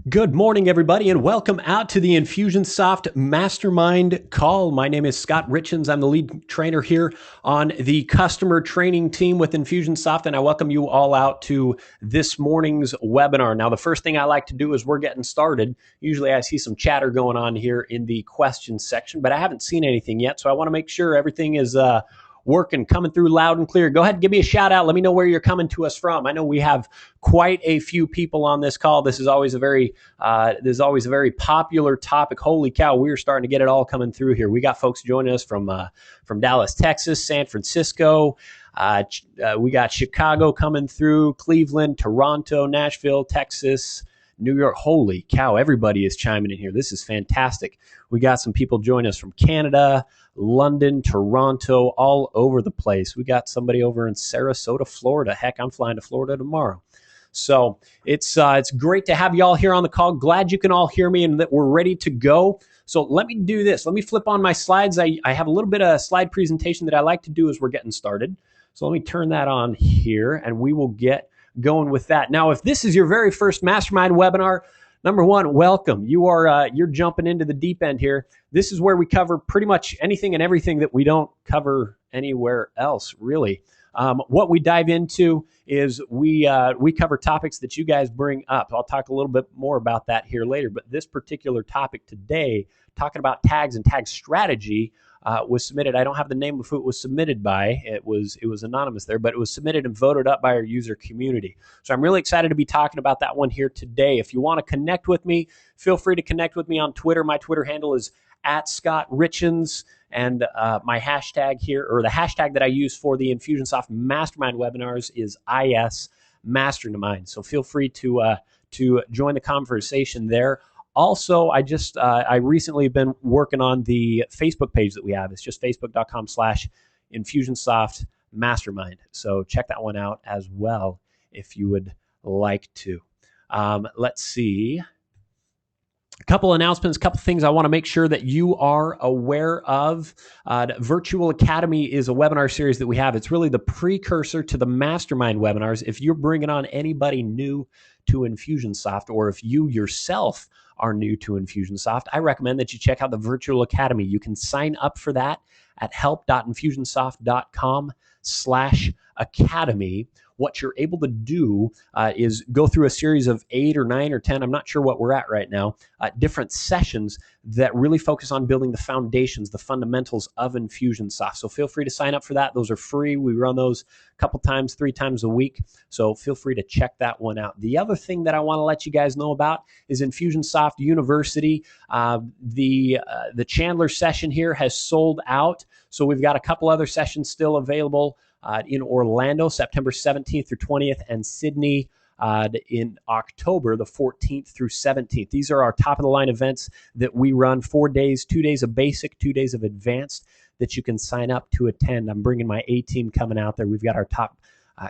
Good morning, everybody, and welcome out to the Infusionsoft Mastermind call. My name is Scott Richens. I'm the lead trainer here on the customer training team with Infusionsoft, and I welcome you all out to this morning's webinar. Now, the first thing I like to do is we're getting started. Usually I see some chatter going on here in the questions section, but I haven't seen anything yet, so I want to make sure everything is working, coming through loud and clear. Go ahead and give me a shout out. Let me know where you're coming to us from. I know we have quite a few people on this call. This is always a very popular topic. Holy cow, we're starting to get it all coming through here. We got folks joining us from Dallas, Texas, San Francisco. We got Chicago coming through, Cleveland, Toronto, Nashville, Texas, New York. Holy cow, everybody is chiming in here. This is fantastic. We got some people joining us from Canada, London, Toronto, all over the place. We got somebody over in Sarasota, Florida. Heck, I'm flying to Florida tomorrow. So it's great to have you all here on the call. Glad you can all hear me and that we're ready to go. So let me do this. Let me flip on my slides. I have a little bit of a slide presentation that I like to do as we're getting started. So let me turn that on here and we will get going with that. Now, if this is your very first Mastermind webinar, number one, welcome. You're jumping into the deep end here. This is where we cover pretty much anything and everything that we don't cover anywhere else, really. What we dive into is we cover topics that you guys bring up. I'll talk a little bit more about that here later, but this particular topic today, talking about tags and tag strategy, was submitted. I don't have the name of who it was submitted by. It was anonymous there, but it was submitted and voted up by our user community. So I'm really excited to be talking about that one here today. If you want to connect with me, feel free to connect with me on Twitter. My Twitter handle is @ScottRichens. And my hashtag here, or the hashtag that I use for the Infusionsoft Mastermind webinars, is ISMastermind. So feel free to join the conversation there. Also, I recently been working on the Facebook page that we have. It's just facebook.com/Infusionsoft Mastermind. So check that one out as well if you would like to. Let's see. A couple announcements, a couple things I want to make sure that you are aware of. Virtual Academy is a webinar series that we have. It's really the precursor to the Mastermind webinars. If you're bringing on anybody new to Infusionsoft, or if you yourself are new to Infusionsoft, I recommend that you check out the Virtual Academy. You can sign up for that at help.infusionsoft.com/academy. What you're able to do is go through a series of 8 or 9 or 10, I'm not sure what we're at right now, different sessions that really focus on building the foundations, the fundamentals of Infusionsoft. So feel free to sign up for that. Those are free. We run those a couple times, 3 times a week. So feel free to check that one out. The other thing that I want to let you guys know about is Infusionsoft University. The Chandler session here has sold out. So we've got a couple other sessions still available in Orlando, September 17th through 20th, and Sydney in October, the 14th through 17th. These are our top-of-the-line events that we run 4 days, 2 days of basic, 2 days of advanced, that you can sign up to attend. I'm bringing my A-team coming out there. We've got our top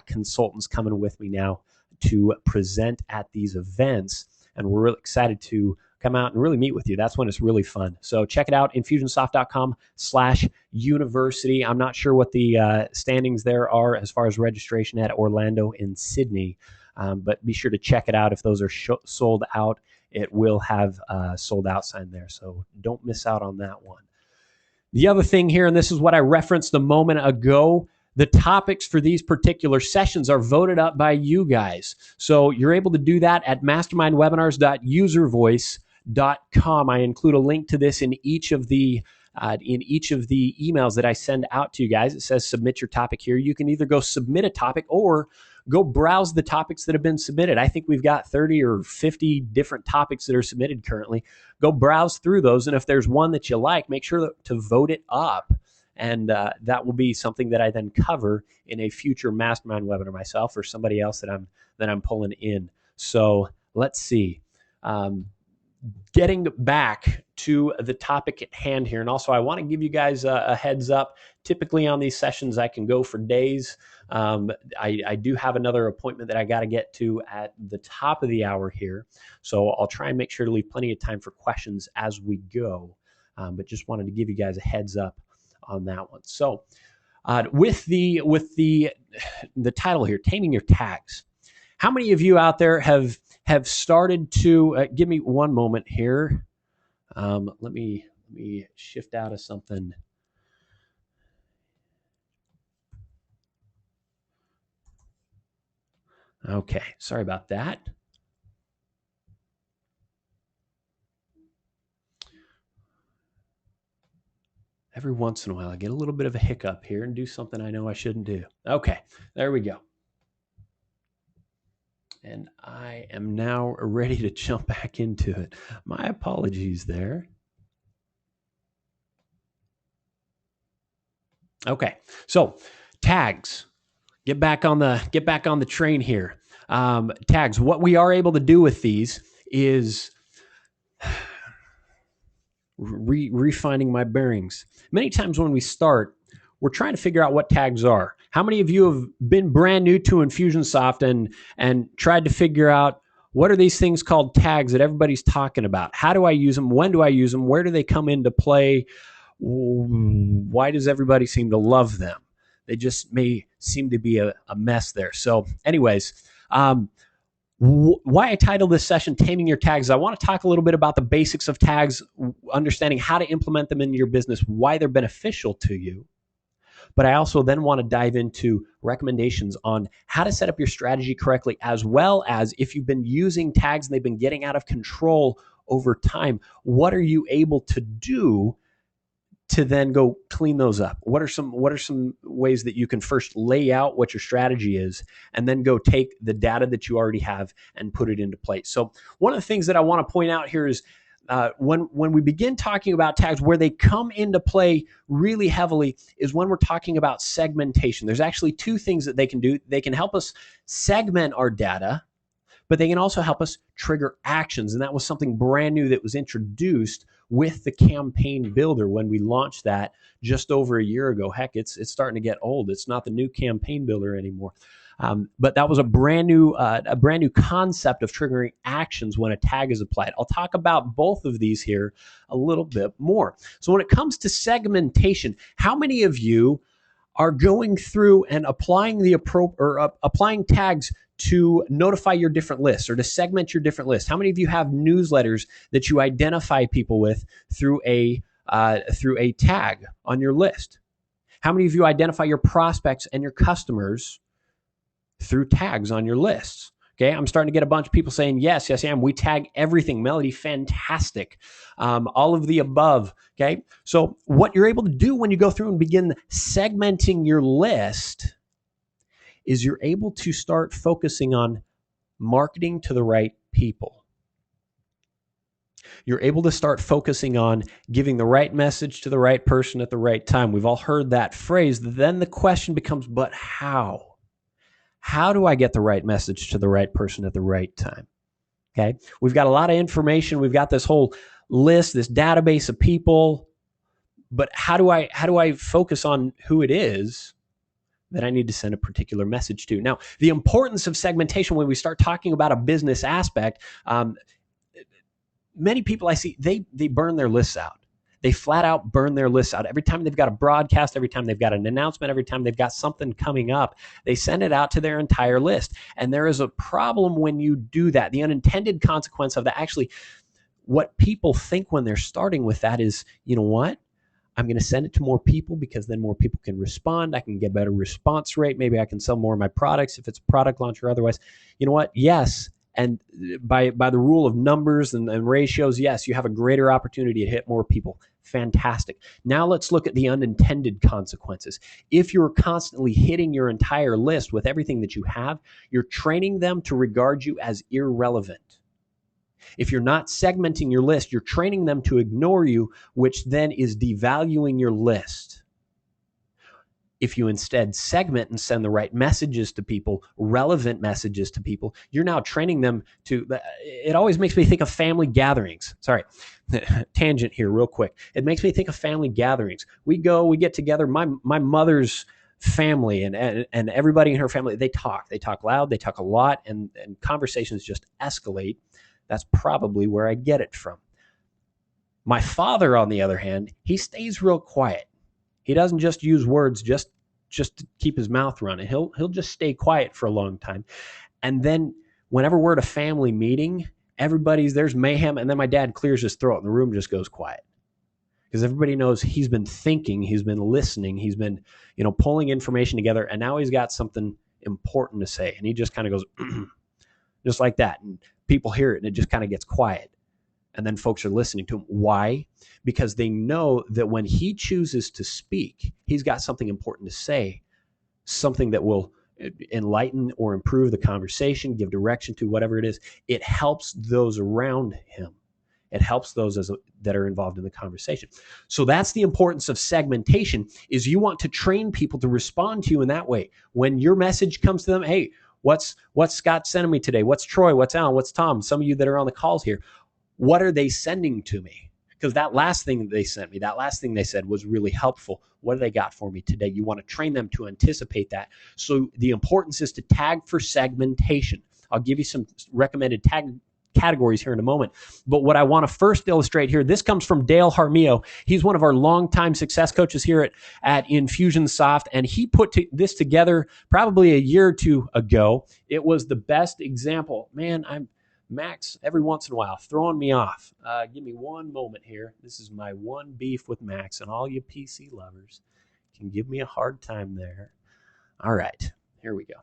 consultants coming with me now to present at these events, and we're really excited to come out and really meet with you. That's when it's really fun. So check it out, infusionsoft.com/university. I'm not sure what the standings there are as far as registration at Orlando and Sydney, but be sure to check it out. If those are sold out, it will have a sold out sign there. So don't miss out on that one. The other thing here, and this is what I referenced a moment ago, the topics for these particular sessions are voted up by you guys. So you're able to do that at mastermindwebinars.uservoice.com. I include a link to this in each of the emails that I send out to you guys. It says submit your topic here. You can either go submit a topic or go browse the topics that have been submitted. I think we've got 30 or 50 different topics that are submitted currently. Go browse through those, and if there's one that you like, make sure to vote it up. And that will be something that I then cover in a future Mastermind webinar myself, or somebody else that I'm pulling in. So let's see. Getting back to the topic at hand here, and also I want to give you guys a heads up. Typically on these sessions, I can go for days. I do have another appointment that I got to get to at the top of the hour here, so I'll try and make sure to leave plenty of time for questions as we go. But just wanted to give you guys a heads up on that one. So with the title here, Taming Your Tags. How many of you out there have have started to give me one moment here. Let me shift out of something. Okay, sorry about that. Every once in a while, I get a little bit of a hiccup here and do something I know I shouldn't do. Okay, there we go. And I am now ready to jump back into it. My apologies there. Okay, so tags. Get back on the train here. Tags. What we are able to do with these is refining my bearings. Many times when we start, we're trying to figure out what tags are. How many of you have been brand new to Infusionsoft and tried to figure out what are these things called tags that everybody's talking about? How do I use them? When do I use them? Where do they come into play? Why does everybody seem to love them? They just may seem to be a mess there. So anyways, why I titled this session Taming Your Tags, I want to talk a little bit about the basics of tags, understanding how to implement them into your business, why they're beneficial to you. But I also then want to dive into recommendations on how to set up your strategy correctly, as well as if you've been using tags and they've been getting out of control over time, what are you able to do to then go clean those up? What are some ways that you can first lay out what your strategy is and then go take the data that you already have and put it into place? So one of the things that I want to point out here is when we begin talking about tags, where they come into play really heavily is when we're talking about segmentation. There's actually two things that they can do. They can help us segment our data, but they can also help us trigger actions. And that was something brand new that was introduced with the campaign builder when we launched that just over a year ago. Heck, it's starting to get old. It's not the new campaign builder anymore. But that was a brand new concept of triggering actions when a tag is applied. I'll talk about both of these here a little bit more. So when it comes to segmentation, how many of you are going through and applying applying tags to notify your different lists or to segment your different lists? How many of you have newsletters that you identify people with through a tag on your list? How many of you identify your prospects and your customers through tags on your lists? Okay, I'm starting to get a bunch of people saying, yes, we tag everything. Melody, fantastic. All of the above, okay? So what you're able to do when you go through and begin segmenting your list is you're able to start focusing on marketing to the right people. You're able to start focusing on giving the right message to the right person at the right time. We've all heard that phrase. Then the question becomes, but how? How do I get the right message to the right person at the right time? Okay, we've got a lot of information. We've got this whole list, this database of people, but how do I focus on who it is that I need to send a particular message to? Now, the importance of segmentation when we start talking about a business aspect, many people I see, they burn their lists out. They flat out burn their lists out. Every time they've got a broadcast, every time they've got an announcement, every time they've got something coming up, they send it out to their entire list. And there is a problem when you do that. The unintended consequence of that, actually, what people think when they're starting with that is, you know what? I'm going to send it to more people because then more people can respond. I can get better response rate. Maybe I can sell more of my products if it's a product launch or otherwise. You know what? Yes. And by the rule of numbers and ratios, yes, you have a greater opportunity to hit more people. Fantastic. Now let's look at the unintended consequences. If you're constantly hitting your entire list with everything that you have, you're training them to regard you as irrelevant. If you're not segmenting your list, you're training them to ignore you, which then is devaluing your list. If you instead segment and send the right messages to people, relevant messages to people, you're now training them to, it always makes me think of family gatherings. Sorry, tangent here real quick. It makes me think of family gatherings. We get together, my mother's family and everybody in her family, they talk loud, they talk a lot, and conversations just escalate. That's probably where I get it from. My father, on the other hand, he stays real quiet. He doesn't just use words just to keep his mouth running. He'll just stay quiet for a long time. And then whenever we're at a family meeting, there's mayhem, and then my dad clears his throat and the room just goes quiet. Because everybody knows he's been thinking, he's been listening, he's been, pulling information together, and now he's got something important to say. And he just kind of goes, just like that. And people hear it and it just kind of gets quiet. And then folks are listening to him. Why? Because they know that when he chooses to speak, he's got something important to say, something that will enlighten or improve the conversation, give direction to whatever it is. It helps those around him. It helps those that are involved in the conversation. So that's the importance of segmentation, is you want to train people to respond to you in that way. When your message comes to them, hey, what's Scott sending me today? What's Troy? What's Alan? What's Tom? Some of you that are on the calls here, what are they sending to me? Because that last thing that they sent me, that last thing they said was really helpful. What do they got for me today? You want to train them to anticipate that. So the importance is to tag for segmentation. I'll give you some recommended tag categories here in a moment. But what I want to first illustrate here, this comes from Dale Harmio. He's one of our longtime success coaches here at Infusionsoft, and he put this together probably a year or two ago. It was the best example. Man, Max, every once in a while, throwing me off. Give me one moment here. This is my one beef with Max, and all you PC lovers can give me a hard time there. All right, here we go.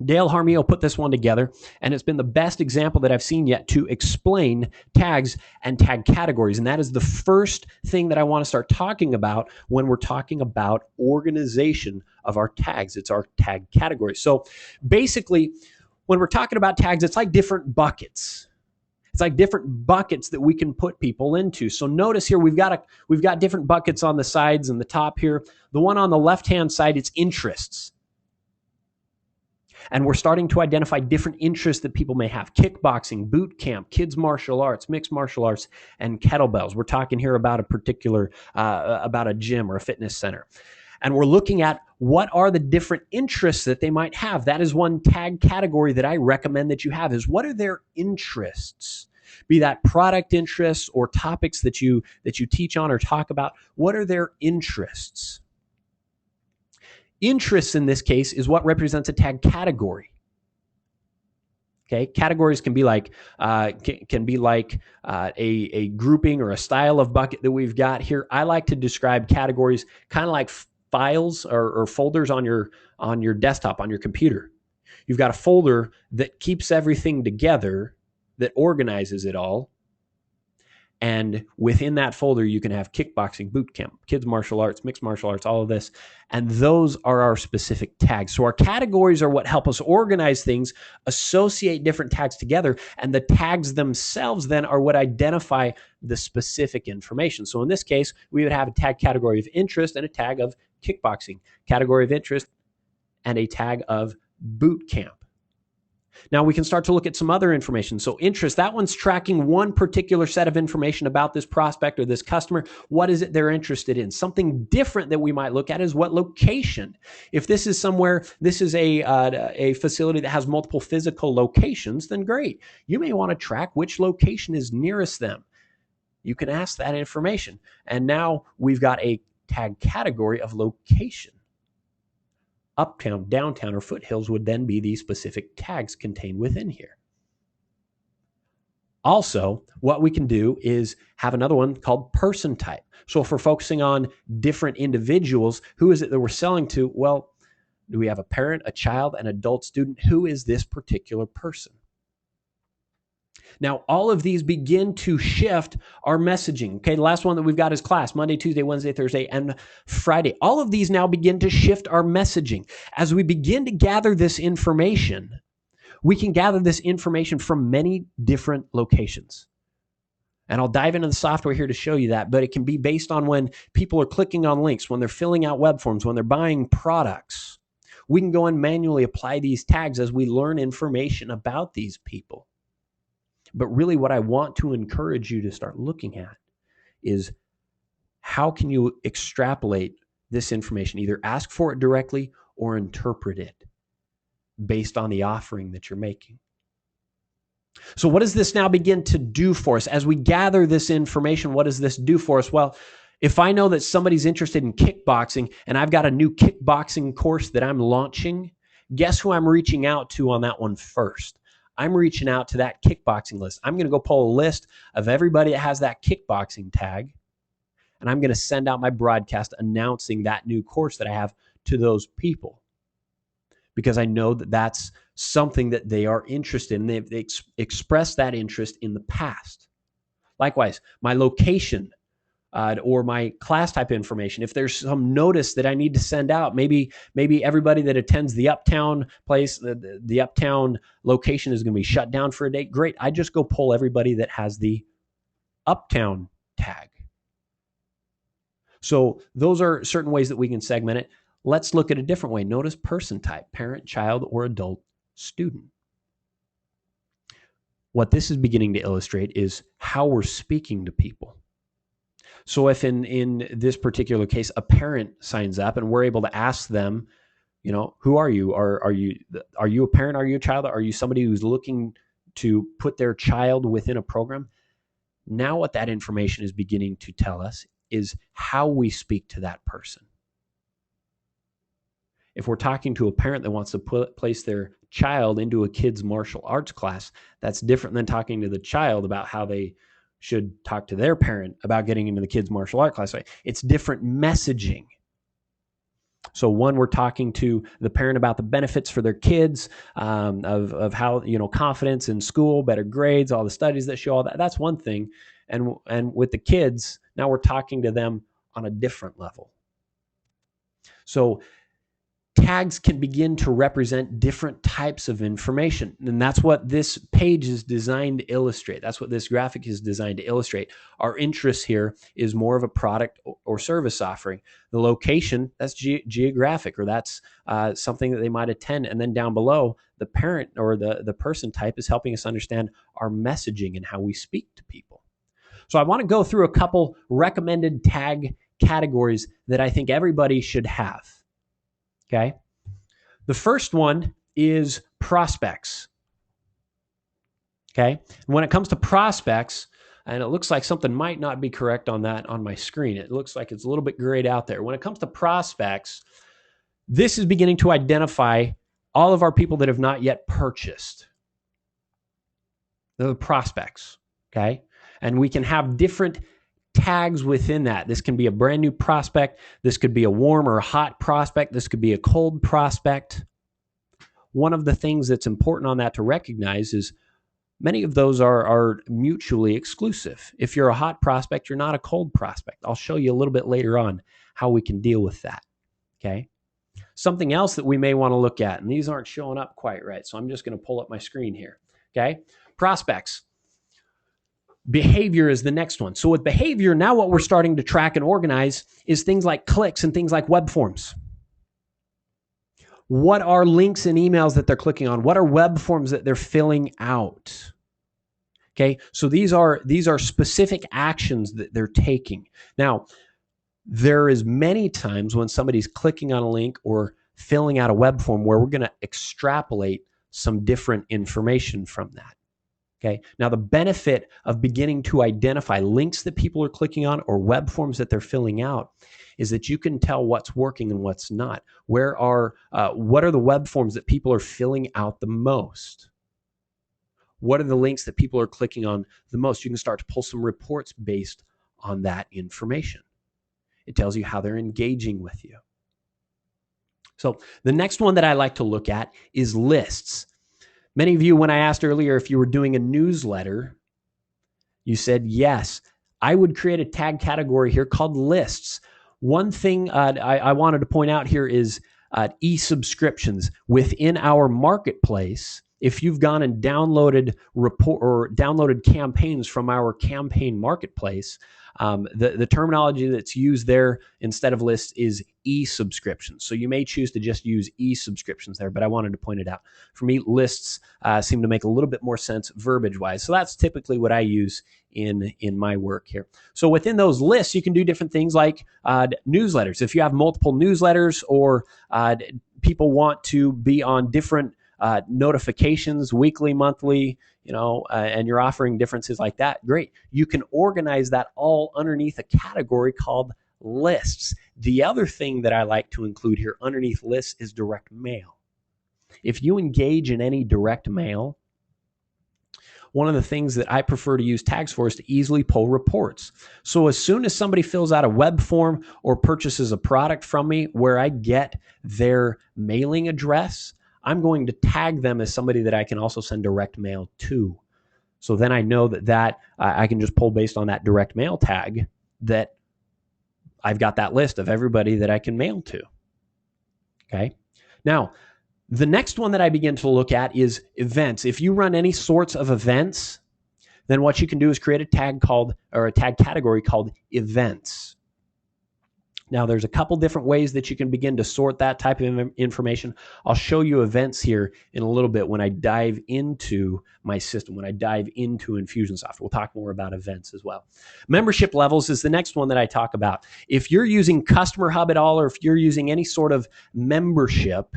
Dale Harmio put this one together, and it's been the best example that I've seen yet to explain tags and tag categories. And that is the first thing that I want to start talking about when we're talking about organization of our tags. It's our tag categories. So basically, when we're talking about tags, it's like different buckets. It's like different buckets that we can put people into. So notice here, we've got different buckets on the sides and the top here. The one on the left-hand side, it's interests. And we're starting to identify different interests that people may have. Kickboxing, boot camp, kids martial arts, mixed martial arts, and kettlebells. We're talking here about a particular, about a gym or a fitness center. And we're looking at what are the different interests that they might have. That is one tag category that I recommend that you have, is what are their interests? Be that product interests or topics that you teach on or talk about. What are their interests? Interests in this case is what represents a tag category. Okay, categories can be like a grouping or a style of bucket that we've got here. I like to describe categories kind of like files or folders on your desktop, on your computer. You've got a folder that keeps everything together, that organizes it all. And within that folder, you can have kickboxing, boot camp, kids martial arts, mixed martial arts, all of this. And those are our specific tags. So our categories are what help us organize things, associate different tags together. And the tags themselves then are what identify the specific information. So in this case, we would have a tag category of interest and a tag of kickboxing, category of interest, and a tag of boot camp. Now we can start to look at some other information. So interest, that one's tracking one particular set of information about this prospect or this customer. What is it they're interested in? Something different that we might look at is what location. If this is somewhere, this is a facility that has multiple physical locations, then great. You may want to track which location is nearest them. You can ask that information. And now we've got a tag category of location. Uptown, downtown, or foothills would then be the specific tags contained within here. Also, what we can do is have another one called person type. So if we're focusing on different individuals, who is it that we're selling to? Well, do we have a parent, a child, an adult student? Who is this particular person? Now, all of these begin to shift our messaging. Okay, the last one that we've got is class, Monday, Tuesday, Wednesday, Thursday, and Friday. All of these now begin to shift our messaging. As we begin to gather this information, we can gather this information from many different locations. And I'll dive into the software here to show you that, but it can be based on when people are clicking on links, when they're filling out web forms, when they're buying products. We can go and manually apply these tags as we learn information about these people. But really what I want to encourage you to start looking at is how can you extrapolate this information, either ask for it directly or interpret it based on the offering that you're making. So what does this now begin to do for us? As we gather this information, what does this do for us? Well, if I know that somebody's interested in kickboxing and I've got a new kickboxing course that I'm launching, guess who I'm reaching out to on that one first? I'm reaching out to that kickboxing list. I'm going to go pull a list of everybody that has that kickboxing tag, and I'm going to send out my broadcast announcing that new course that I have to those people, because I know that that's something that they are interested in. They've expressed that interest in the past. Likewise, my location or my class type information. If there's some notice that I need to send out, maybe everybody that attends the Uptown place, the Uptown location is going to be shut down for a day. Great. I just go pull everybody that has the Uptown tag. So those are certain ways that we can segment it. Let's look at a different way. Notice person type: parent, child, or adult student. What this is beginning to illustrate is how we're speaking to people. So if in this particular case, a parent signs up and we're able to ask them, who are you? Are you a parent? Are you a child? Are you somebody who's looking to put their child within a program? Now what that information is beginning to tell us is how we speak to that person. If we're talking to a parent that wants to place their child into a kid's martial arts class, that's different than talking to the child about how they should talk to their parent about getting into the kids' martial art class. It's different messaging. So one, we're talking to the parent about the benefits for their kids, of how, confidence in school, better grades, all the studies that show all that. That's one thing. And with the kids, now we're talking to them on a different level. So tags can begin to represent different types of information. And that's what this page is designed to illustrate. That's what this graphic is designed to illustrate. Our interest here is more of a product or service offering. The location, that's geographic, or that's something that they might attend. And then down below, the parent or the person type is helping us understand our messaging and how we speak to people. So I want to go through a couple recommended tag categories that I think everybody should have. Okay. The first one is prospects. Okay. And when it comes to prospects, and it looks like something might not be correct on that on my screen. It looks like it's a little bit grayed out there. When it comes to prospects, this is beginning to identify all of our people that have not yet purchased. They're the prospects. Okay. And we can have different tags within that. This can be a brand new prospect. This could be a warm or a hot prospect. This could be a cold prospect. One of the things that's important on that to recognize is many of those are mutually exclusive. If you're a hot prospect, you're not a cold prospect. I'll show you a little bit later on how we can deal with that. Okay. Something else that we may want to look at, and these aren't showing up quite right, so I'm just going to pull up my screen here. Okay. Prospects. Behavior is the next one. So with behavior, now what we're starting to track and organize is things like clicks and things like web forms. What are links and emails that they're clicking on? What are web forms that they're filling out? Okay, so these are specific actions that they're taking. Now, there is many times when somebody's clicking on a link or filling out a web form where we're going to extrapolate some different information from that. Okay. Now, the benefit of beginning to identify links that people are clicking on or web forms that they're filling out is that you can tell what's working and what's not. What are the web forms that people are filling out the most? What are the links that people are clicking on the most? You can start to pull some reports based on that information. It tells you how they're engaging with you. So the next one that I like to look at is lists. Many of you, when I asked earlier if you were doing a newsletter, you said yes. I would create a tag category here called lists. One thing I wanted to point out here is e-subscriptions. Within our marketplace, if you've gone and downloaded campaigns from our campaign marketplace, the terminology that's used there instead of lists is e-subscriptions. So you may choose to just use e-subscriptions there, but I wanted to point it out. For me, lists seem to make a little bit more sense verbiage-wise. So that's typically what I use in my work here. So within those lists, you can do different things like newsletters. If you have multiple newsletters or people want to be on different notifications, weekly, monthly, and you're offering differences like that, great. You can organize that all underneath a category called lists. The other thing that I like to include here underneath lists is direct mail. If you engage in any direct mail, one of the things that I prefer to use tags for is to easily pull reports. So as soon as somebody fills out a web form or purchases a product from me where I get their mailing address, I'm going to tag them as somebody that I can also send direct mail to. So then I know that I can just pull based on that direct mail tag that I've got that list of everybody that I can mail to. Okay. Now, the next one that I begin to look at is events. If you run any sorts of events, then what you can do is create a tag category called events. Now, there's a couple different ways that you can begin to sort that type of information. I'll show you events here in a little bit when I dive into my system, when I dive into Infusionsoft. We'll talk more about events as well. Membership levels is the next one that I talk about. If you're using Customer Hub at all, or if you're using any sort of membership,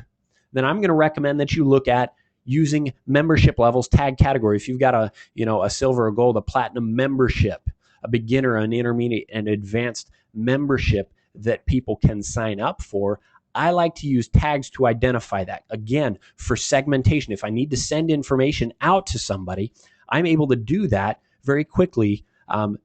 then I'm going to recommend that you look at using membership levels tag category. If you've got a silver, a gold, a platinum membership, a beginner, an intermediate, and advanced membership that people can sign up for, I like to use tags to identify that. Again, for segmentation, if I need to send information out to somebody, I'm able to do that very quickly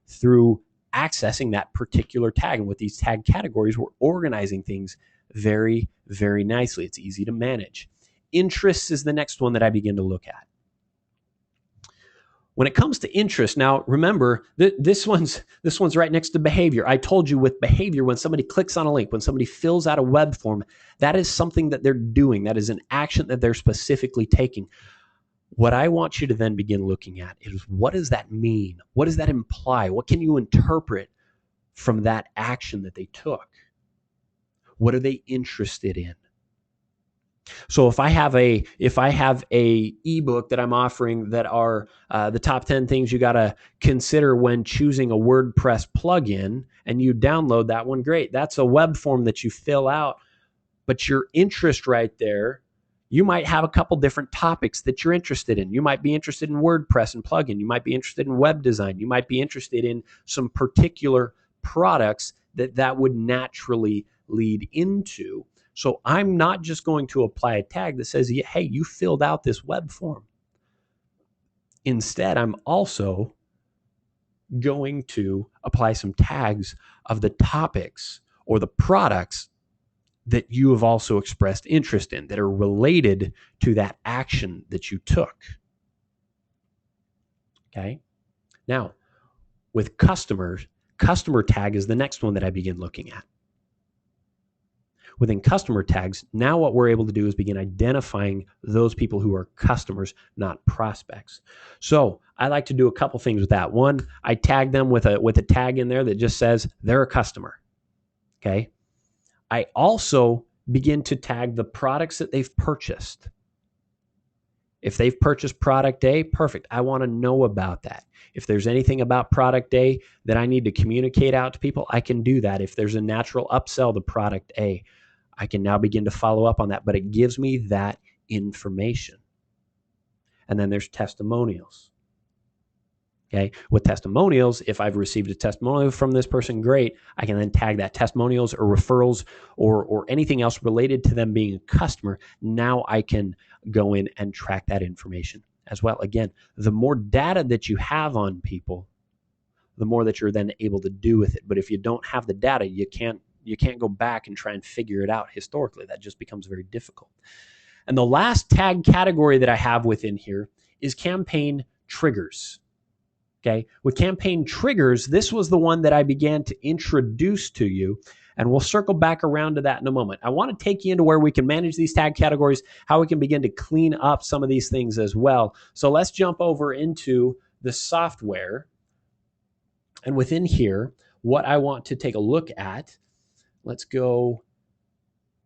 through accessing that particular tag. And with these tag categories, we're organizing things very, very nicely. It's easy to manage. Interests is the next one that I begin to look at. When it comes to interest, now remember, this one's right next to behavior. I told you with behavior, when somebody clicks on a link, when somebody fills out a web form, that is something that they're doing. That is an action that they're specifically taking. What I want you to then begin looking at is, what does that mean? What does that imply? What can you interpret from that action that they took? What are they interested in? So if I have a ebook that I'm offering that are the top 10 things you got to consider when choosing a WordPress plugin, and you download that one, great. That's a web form that you fill out, but your interest right there, you might have a couple different topics that you're interested in. You might be interested in WordPress and plugin. You might be interested in web design. You might be interested in some particular products that would naturally lead into. So I'm not just going to apply a tag that says, hey, you filled out this web form. Instead, I'm also going to apply some tags of the topics or the products that you have also expressed interest in, that are related to that action that you took. Okay. Now, with customers, customer tag is the next one that I begin looking at. Within customer tags, now what we're able to do is begin identifying those people who are customers, not prospects. So I like to do a couple things with that. One, I tag them with a tag in there that just says they're a customer. Okay. I also begin to tag the products that they've purchased. If they've purchased product A, perfect. I want to know about that. If there's anything about product A that I need to communicate out to people, I can do that. If there's a natural upsell to product A, I can now begin to follow up on that, but it gives me that information. And then there's testimonials. Okay. With testimonials, if I've received a testimonial from this person, great. I can then tag that testimonials or referrals or anything else related to them being a customer. Now I can go in and track that information as well. Again, the more data that you have on people, the more that you're then able to do with it. But if you don't have the data, you can't go back and try and figure it out historically. That just becomes very difficult. And the last tag category that I have within here is campaign triggers. Okay, with campaign triggers, this was the one that I began to introduce to you, and we'll circle back around to that in a moment. I want to take you into where we can manage these tag categories, how we can begin to clean up some of these things as well. So let's jump over into the software. And within here, what I want to take a look at, let's go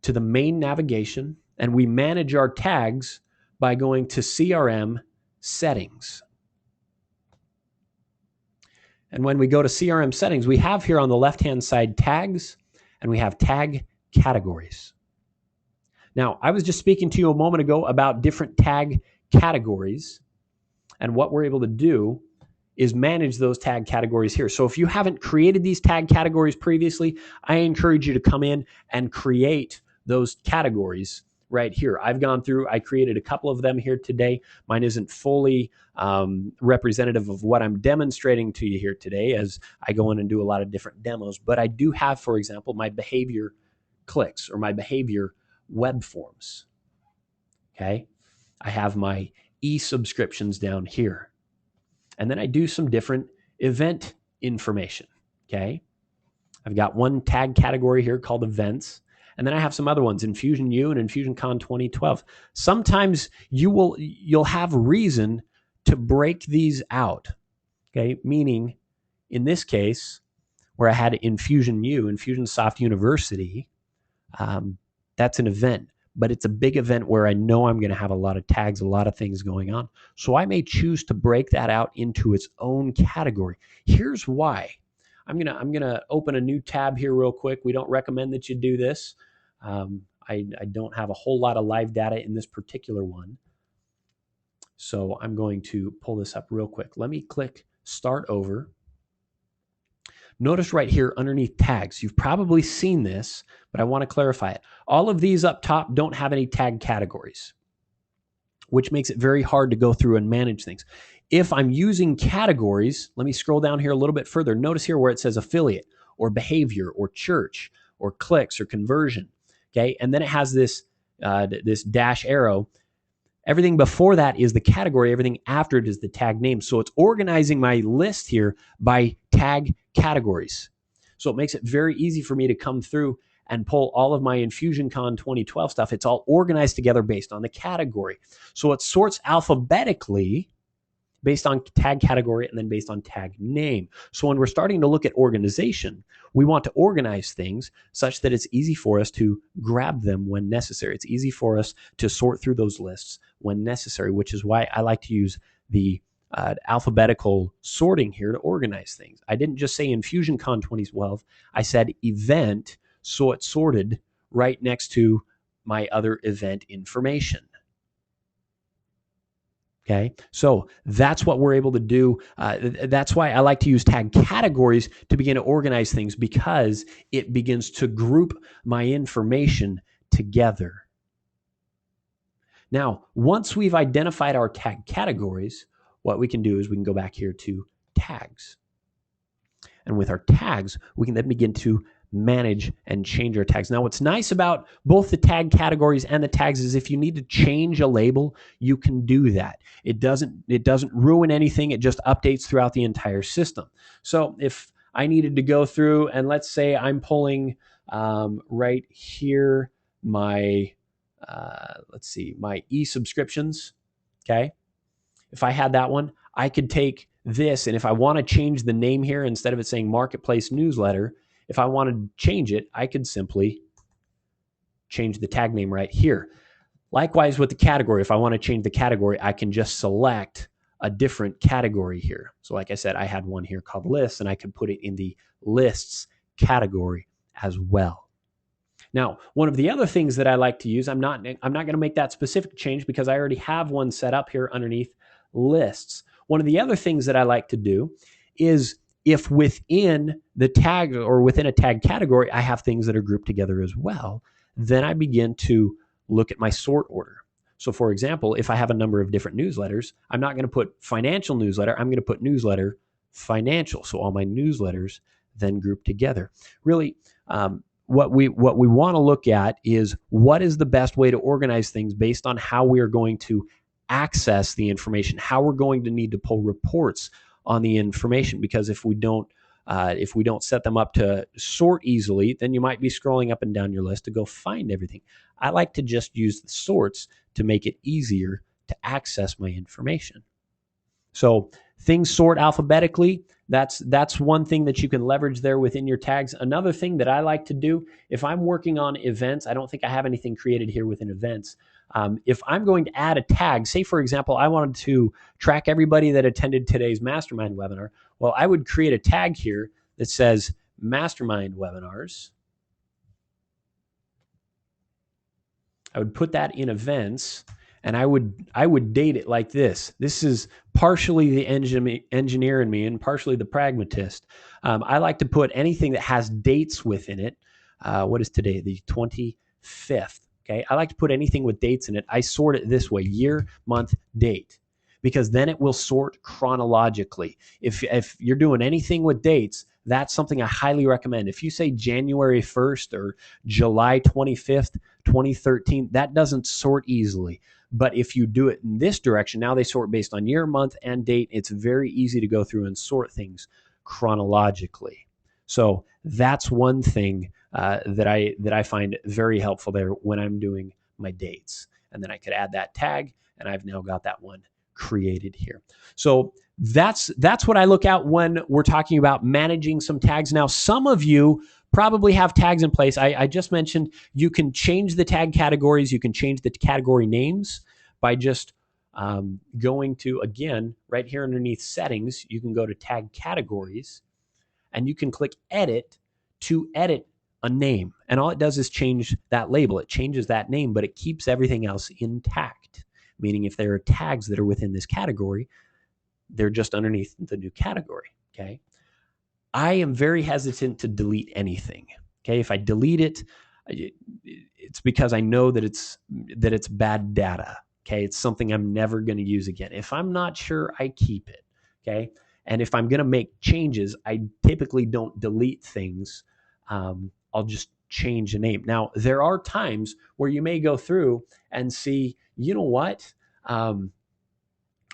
to the main navigation, and we manage our tags by going to CRM settings. And when we go to CRM settings, we have here on the left-hand side tags, and we have tag categories. Now, I was just speaking to you a moment ago about different tag categories, and what we're able to do is manage those tag categories here. So if you haven't created these tag categories previously, I encourage you to come in and create those categories right here. I've gone through, I created a couple of them here today. Mine isn't fully representative of what I'm demonstrating to you here today, as I go in and do a lot of different demos. But I do have, for example, my behavior clicks or my behavior web forms. Okay. I have my e-subscriptions down here. And then I do some different event information. Okay. I've got one tag category here called events. And then I have some other ones, Infusion U and InfusionCon 2012. Sometimes you'll have reason to break these out. Okay. Meaning in this case, where I had Infusion U, Infusionsoft University, that's an event. But it's a big event where I know I'm going to have a lot of tags, a lot of things going on. So I may choose to break that out into its own category. Here's why. I'm gonna open a new tab here real quick. We don't recommend that you do this. I don't have a whole lot of live data in this particular one. So I'm going to pull this up real quick. Let me click Start Over. Notice right here underneath tags, you've probably seen this, but I want to clarify it. All of these up top don't have any tag categories, which makes it very hard to go through and manage things. If I'm using categories, let me scroll down here a little bit further. Notice here where it says affiliate or behavior or church or clicks or conversion. Okay, and then it has this, this dash arrow. Everything before that is the category. Everything after it is the tag name. So it's organizing my list here by tag categories. So it makes it very easy for me to come through and pull all of my InfusionCon 2012 stuff. It's all organized together based on the category. So it sorts alphabetically based on tag category and then based on tag name. So when we're starting to look at organization, we want to organize things such that it's easy for us to grab them when necessary. It's easy for us to sort through those lists when necessary, which is why I like to use the alphabetical sorting here to organize things. I didn't just say InfusionCon 2012. I said event, so it's sorted right next to my other event information. Okay, so that's what we're able to do. That's why I like to use tag categories to begin to organize things, because it begins to group my information together. Now, once we've identified our tag categories, what we can do is we can go back here to tags. And with our tags, we can then begin to manage and change our tags. Now, what's nice about both the tag categories and the tags is if you need to change a label, you can do that. It doesn't ruin anything. It just updates throughout the entire system. So if I needed to go through and let's say I'm pulling right here my let's see, my e-subscriptions. Okay, if I had that one, I could take this, and if I want to change the name here, instead of it saying Marketplace Newsletter, if I wanted to change it, I could simply change the tag name right here. Likewise with the category, if I want to change the category, I can just select a different category here. So like I said, I had one here called lists, and I could put it in the lists category as well. Now, one of the other things that I like to use, I'm not going to make that specific change because I already have one set up here underneath lists. One of the other things that I like to do is if within the tag or within a tag category, I have things that are grouped together as well, then I begin to look at my sort order. So for example, if I have a number of different newsletters, I'm not going to put financial newsletter, I'm going to put newsletter financial. So all my newsletters then group together. Really, what we want to look at is what is the best way to organize things based on how we are going to access the information, how we're going to need to pull reports on the information. Because if we don't set them up to sort easily, then you might be scrolling up and down your list to go find everything. I like to just use the sorts to make it easier to access my information. So things sort alphabetically. That's one thing that you can leverage there within your tags. Another thing that I like to do, if I'm working on events, I don't think I have anything created here within events. If I'm going to add a tag, say for example, I wanted to track everybody that attended today's Mastermind webinar. Well, I would create a tag here that says Mastermind webinars. I would put that in events, and I would date it like this. This is partially the engineer in me and partially the pragmatist. I like to put anything that has dates within it. What is today? The 25th. Okay, I like to put anything with dates in it. I sort it this way: year, month, date, because then it will sort chronologically. If you're doing anything with dates, that's something I highly recommend. If you say January 1st or July 25th, 2013, that doesn't sort easily. But if you do it in this direction, now they sort based on year, month, and date. It's very easy to go through and sort things chronologically. So that's one thing that I find very helpful there when I'm doing my dates. And then I could add that tag, and I've now got that one created here. So that's what I look at when we're talking about managing some tags. Now, some of you probably have tags in place. I just mentioned you can change the tag categories. You can change the category names by just going to, again, right here underneath settings, you can go to tag categories, and you can click edit to edit a name. And all it does is change that label. It changes that name, but it keeps everything else intact. Meaning if there are tags that are within this category, they're just underneath the new category, okay? I am very hesitant to delete anything, okay? If I delete it, it's because I know that it's bad data, okay? It's something I'm never going to use again. If I'm not sure, I keep it, okay? And if I'm going to make changes, I typically don't delete things. I'll just change the name. Now, there are times where you may go through and see, you know what?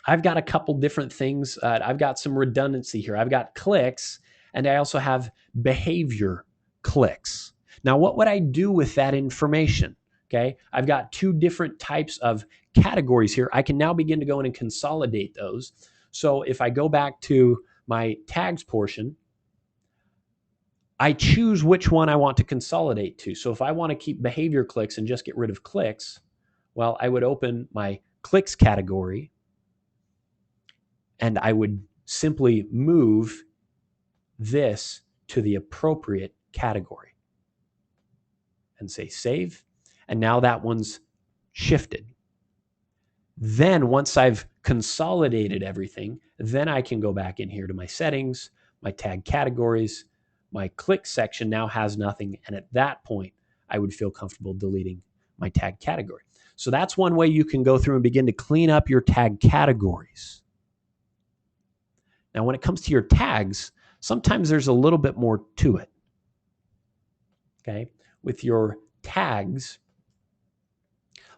I've got a couple different things. I've got some redundancy here. I've got clicks, and I also have behavior clicks. Now, what would I do with that information? Okay, I've got two different types of categories here. I can now begin to go in and consolidate those. So if I go back to my tags portion, I choose which one I want to consolidate to. So if I want to keep behavior clicks and just get rid of clicks, well, I would open my clicks category, and I would simply move this to the appropriate category and say save. And now that one's shifted. Then once I've consolidated everything, then I can go back in here to my settings, my tag categories. My click section now has nothing. And at that point, I would feel comfortable deleting my tag category. So that's one way you can go through and begin to clean up your tag categories. Now, when it comes to your tags, sometimes there's a little bit more to it. Okay, with your tags,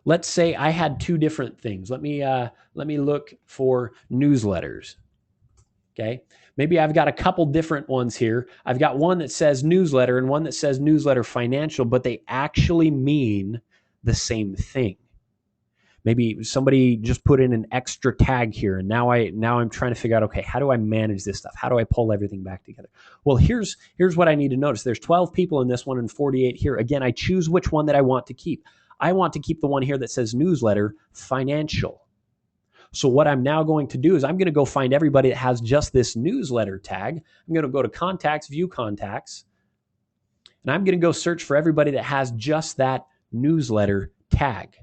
let's say I had two different things. Let me look for newsletters. Okay, maybe I've got a couple different ones here. I've got one that says newsletter and one that says newsletter financial, but they actually mean the same thing. Maybe somebody just put in an extra tag here, and now I'm trying to figure out, okay, how do I manage this stuff? How do I pull everything back together? Well, here's what I need to notice. There's 12 people in this one and 48 here. Again, I choose which one that I want to keep. I want to keep the one here that says newsletter financial. So what I'm now going to do is I'm going to go find everybody that has just this newsletter tag. I'm going to go to contacts, view contacts, and I'm going to go search for everybody that has just that newsletter tag.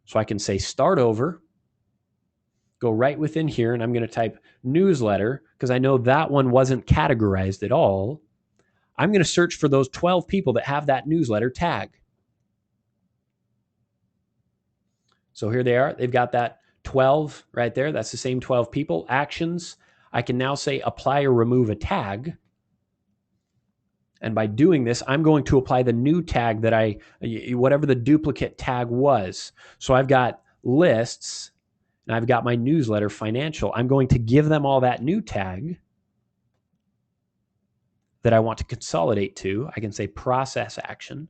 So I can say start over, go right within here, and I'm going to type newsletter because I know that one wasn't categorized at all. I'm going to search for those 12 people that have that newsletter tag. So here they are. They've got that 12 right there. That's the same 12 people. Actions. I can now say apply or remove a tag. And by doing this, I'm going to apply the new tag that whatever the duplicate tag was. So I've got lists and I've got my newsletter financial. I'm going to give them all that new tag that I want to consolidate to. I can say process action.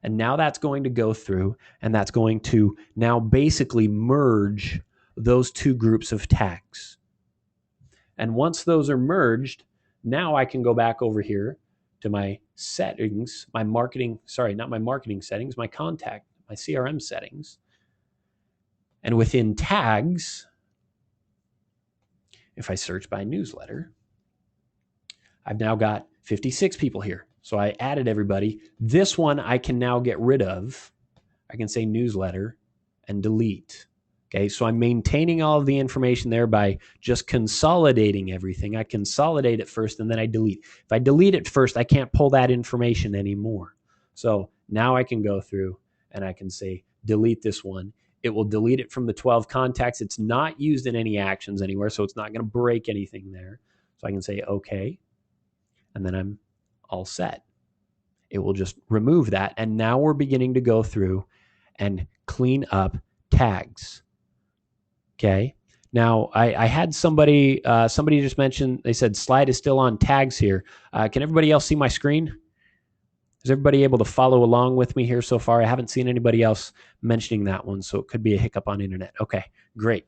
And now that's going to go through and that's going to now basically merge those two groups of tags. And once those are merged, now I can go back over here to my settings, my contact, my CRM settings. And within tags, if I search by newsletter, I've now got 56 people here. So I added everybody. This one I can now get rid of. I can say newsletter and delete. Okay, so I'm maintaining all of the information there by just consolidating everything. I consolidate it first and then I delete. If I delete it first, I can't pull that information anymore. So now I can go through and I can say delete this one. It will delete it from the 12 contacts. It's not used in any actions anywhere, so it's not going to break anything there. So I can say okay, and then I'm all set. It will just remove that, and now we're beginning to go through and clean up tags. Okay. Now I had somebody just mentioned, they said slide is still on tags here. Can everybody else see my screen? Is everybody able to follow along with me here so far? I haven't seen anybody else mentioning that one, so it could be a hiccup on internet. Okay, great.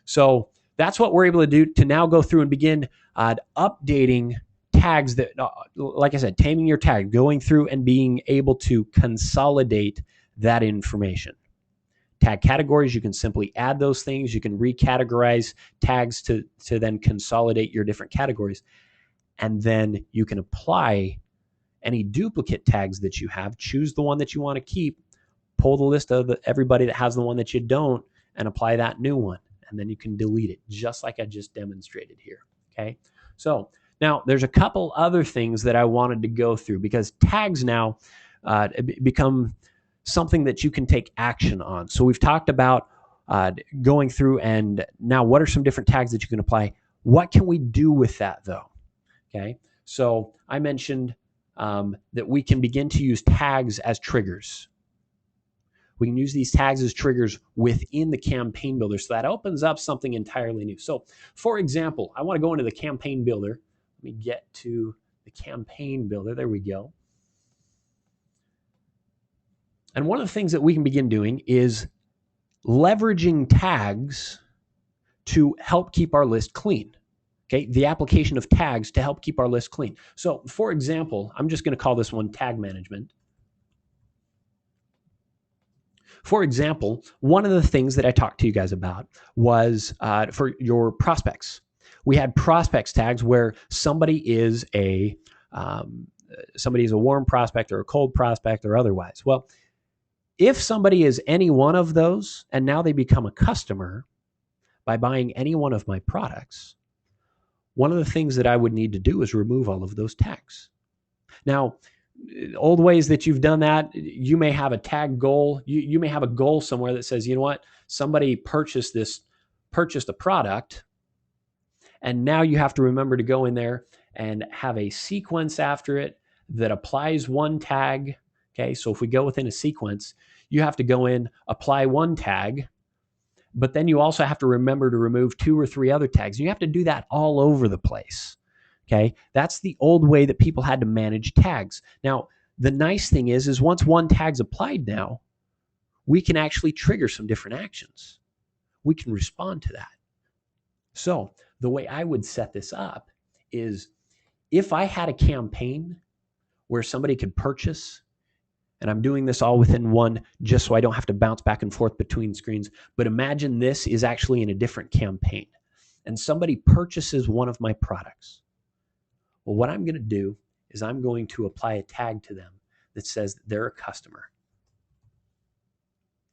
So that's what we're able to do to now go through and begin updating tags that, like I said, taming your tag, going through and being able to consolidate that information. Tag categories, you can simply add those things. You can recategorize tags to then consolidate your different categories. And then you can apply any duplicate tags that you have, choose the one that you want to keep, pull the list of everybody that has the one that you don't, and apply that new one. And then you can delete it, just like I just demonstrated here. Okay. So now there's a couple other things that I wanted to go through, because tags now become something that you can take action on. So we've talked about going through, and now what are some different tags that you can apply? What can we do with that though? Okay. So I mentioned that we can begin to use tags as triggers. We can use these tags as triggers within the campaign builder. So that opens up something entirely new. So for example, I want to go into the campaign builder. Let me get to the campaign builder. There we go. And one of the things that we can begin doing is leveraging tags to help keep our list clean. Okay, the application of tags to help keep our list clean. So for example, I'm just going to call this one tag management. For example, one of the things that I talked to you guys about was for your prospects. We had prospects tags where somebody is a warm prospect or a cold prospect or otherwise. Well, if somebody is any one of those and now they become a customer by buying any one of my products, one of the things that I would need to do is remove all of those tags. Now, old ways that you've done that, you may have a tag goal. You may have a goal somewhere that says, you know what, somebody purchased a product, and now you have to remember to go in there and have a sequence after it that applies one tag. Okay, so if we go within a sequence, you have to go in, apply one tag, but then you also have to remember to remove 2 or 3 other tags. You have to do that all over the place. Okay, that's the old way that people had to manage tags. Now, the nice thing is once one tag's applied now, we can actually trigger some different actions. We can respond to that. So the way I would set this up is if I had a campaign where somebody could purchase, and I'm doing this all within one just so I don't have to bounce back and forth between screens, but imagine this is actually in a different campaign and somebody purchases one of my products. Well, what I'm going to do is I'm going to apply a tag to them that says that they're a customer.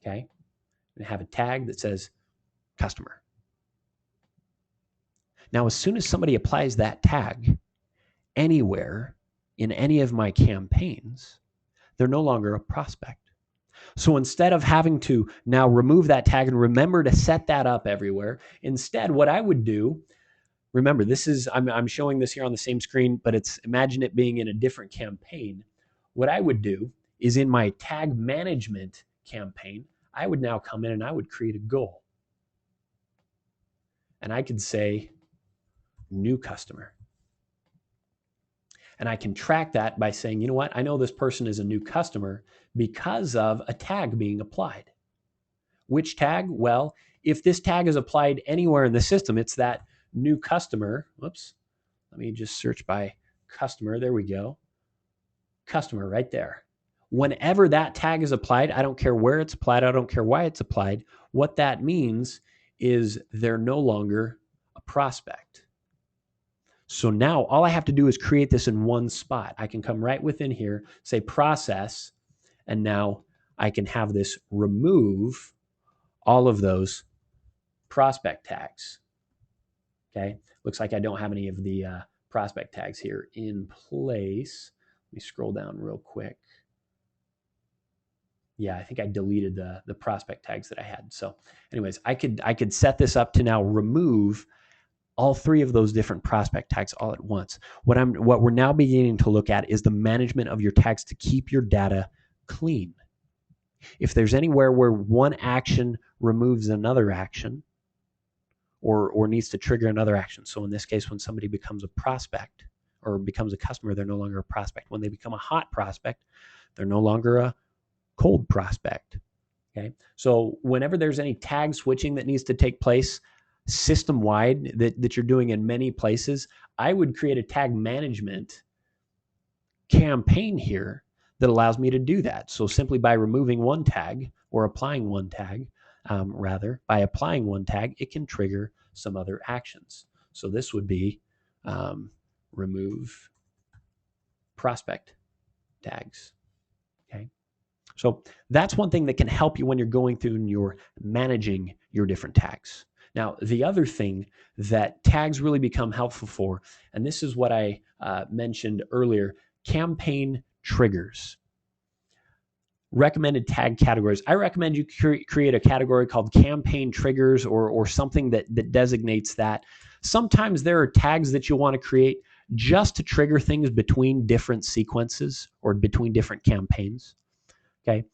Okay? I'm going to have a tag that says customer. Now, as soon as somebody applies that tag anywhere in any of my campaigns, they're no longer a prospect. So instead of having to now remove that tag and remember to set that up everywhere, instead what I would do, remember, this is, I'm showing this here on the same screen, but imagine it being in a different campaign. What I would do is in my tag management campaign, I would now come in and I would create a goal. And I could say, new customer. And I can track that by saying, you know what, I know this person is a new customer because of a tag being applied. Which tag? Well, if this tag is applied anywhere in the system, it's that new customer. Whoops. Let me just search by customer. There we go. Customer right there. Whenever that tag is applied, I don't care where it's applied. I don't care why it's applied. What that means is they're no longer a prospect. So now all I have to do is create this in one spot. I can come right within here, say process, and now I can have this remove all of those prospect tags. Okay, looks like I don't have any of the prospect tags here in place. Let me scroll down real quick. yeah, I think I deleted the prospect tags that I had. So anyways, I could set this up to now remove all three of those different prospect tags all at once. What we're now beginning to look at is the management of your tags to keep your data clean. If there's anywhere where one action removes another action or needs to trigger another action. So in this case, when somebody becomes a prospect or becomes a customer, they're no longer a prospect. When they become a hot prospect, they're no longer a cold prospect. Okay. So whenever there's any tag switching that needs to take place system-wide that you're doing in many places, I would create a tag management campaign here that allows me to do that. So simply by removing one tag or applying one tag, by applying one tag, it can trigger some other actions. So this would be remove prospect tags. Okay. So that's one thing that can help you when you're going through and you're managing your different tags. Now, the other thing that tags really become helpful for, and this is what I mentioned earlier, campaign triggers. Recommended tag categories. I recommend you create a category called campaign triggers or something that designates that. Sometimes there are tags that you'll want to create just to trigger things between different sequences or between different campaigns. Okay.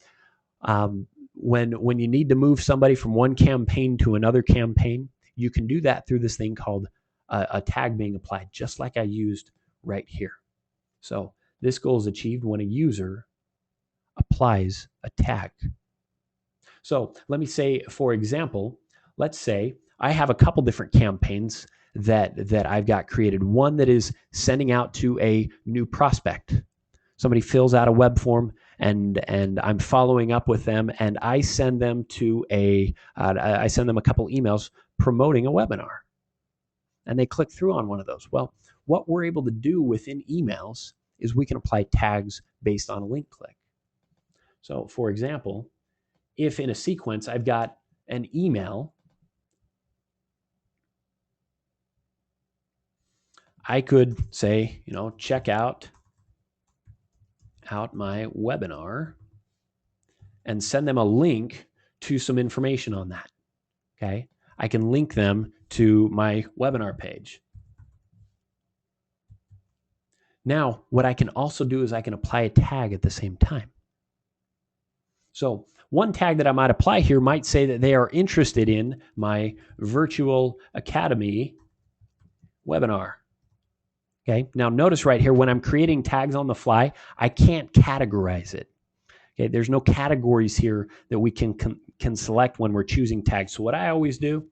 When you need to move somebody from one campaign to another campaign, you can do that through this thing called a tag being applied, just like I used right here. So this goal is achieved when a user applies a tag. So let me say, for example, let's say I have a couple different campaigns that I've got created. One that is sending out to a new prospect. Somebody fills out a web form and I'm following up with them, and I send them a couple emails promoting a webinar. And they click through on one of those. Well, what we're able to do within emails is we can apply tags based on a link click. So for example, if in a sequence I've got an email, I could say, check out my webinar and send them a link to some information on that. Okay. I can link them to my webinar page. Now, what I can also do is I can apply a tag at the same time. So one tag that I might apply here might say that they are interested in my virtual academy webinar. Okay. Now notice right here, when I'm creating tags on the fly, I can't categorize it. Okay. There's no categories here that we can select when we're choosing tags. So what I always do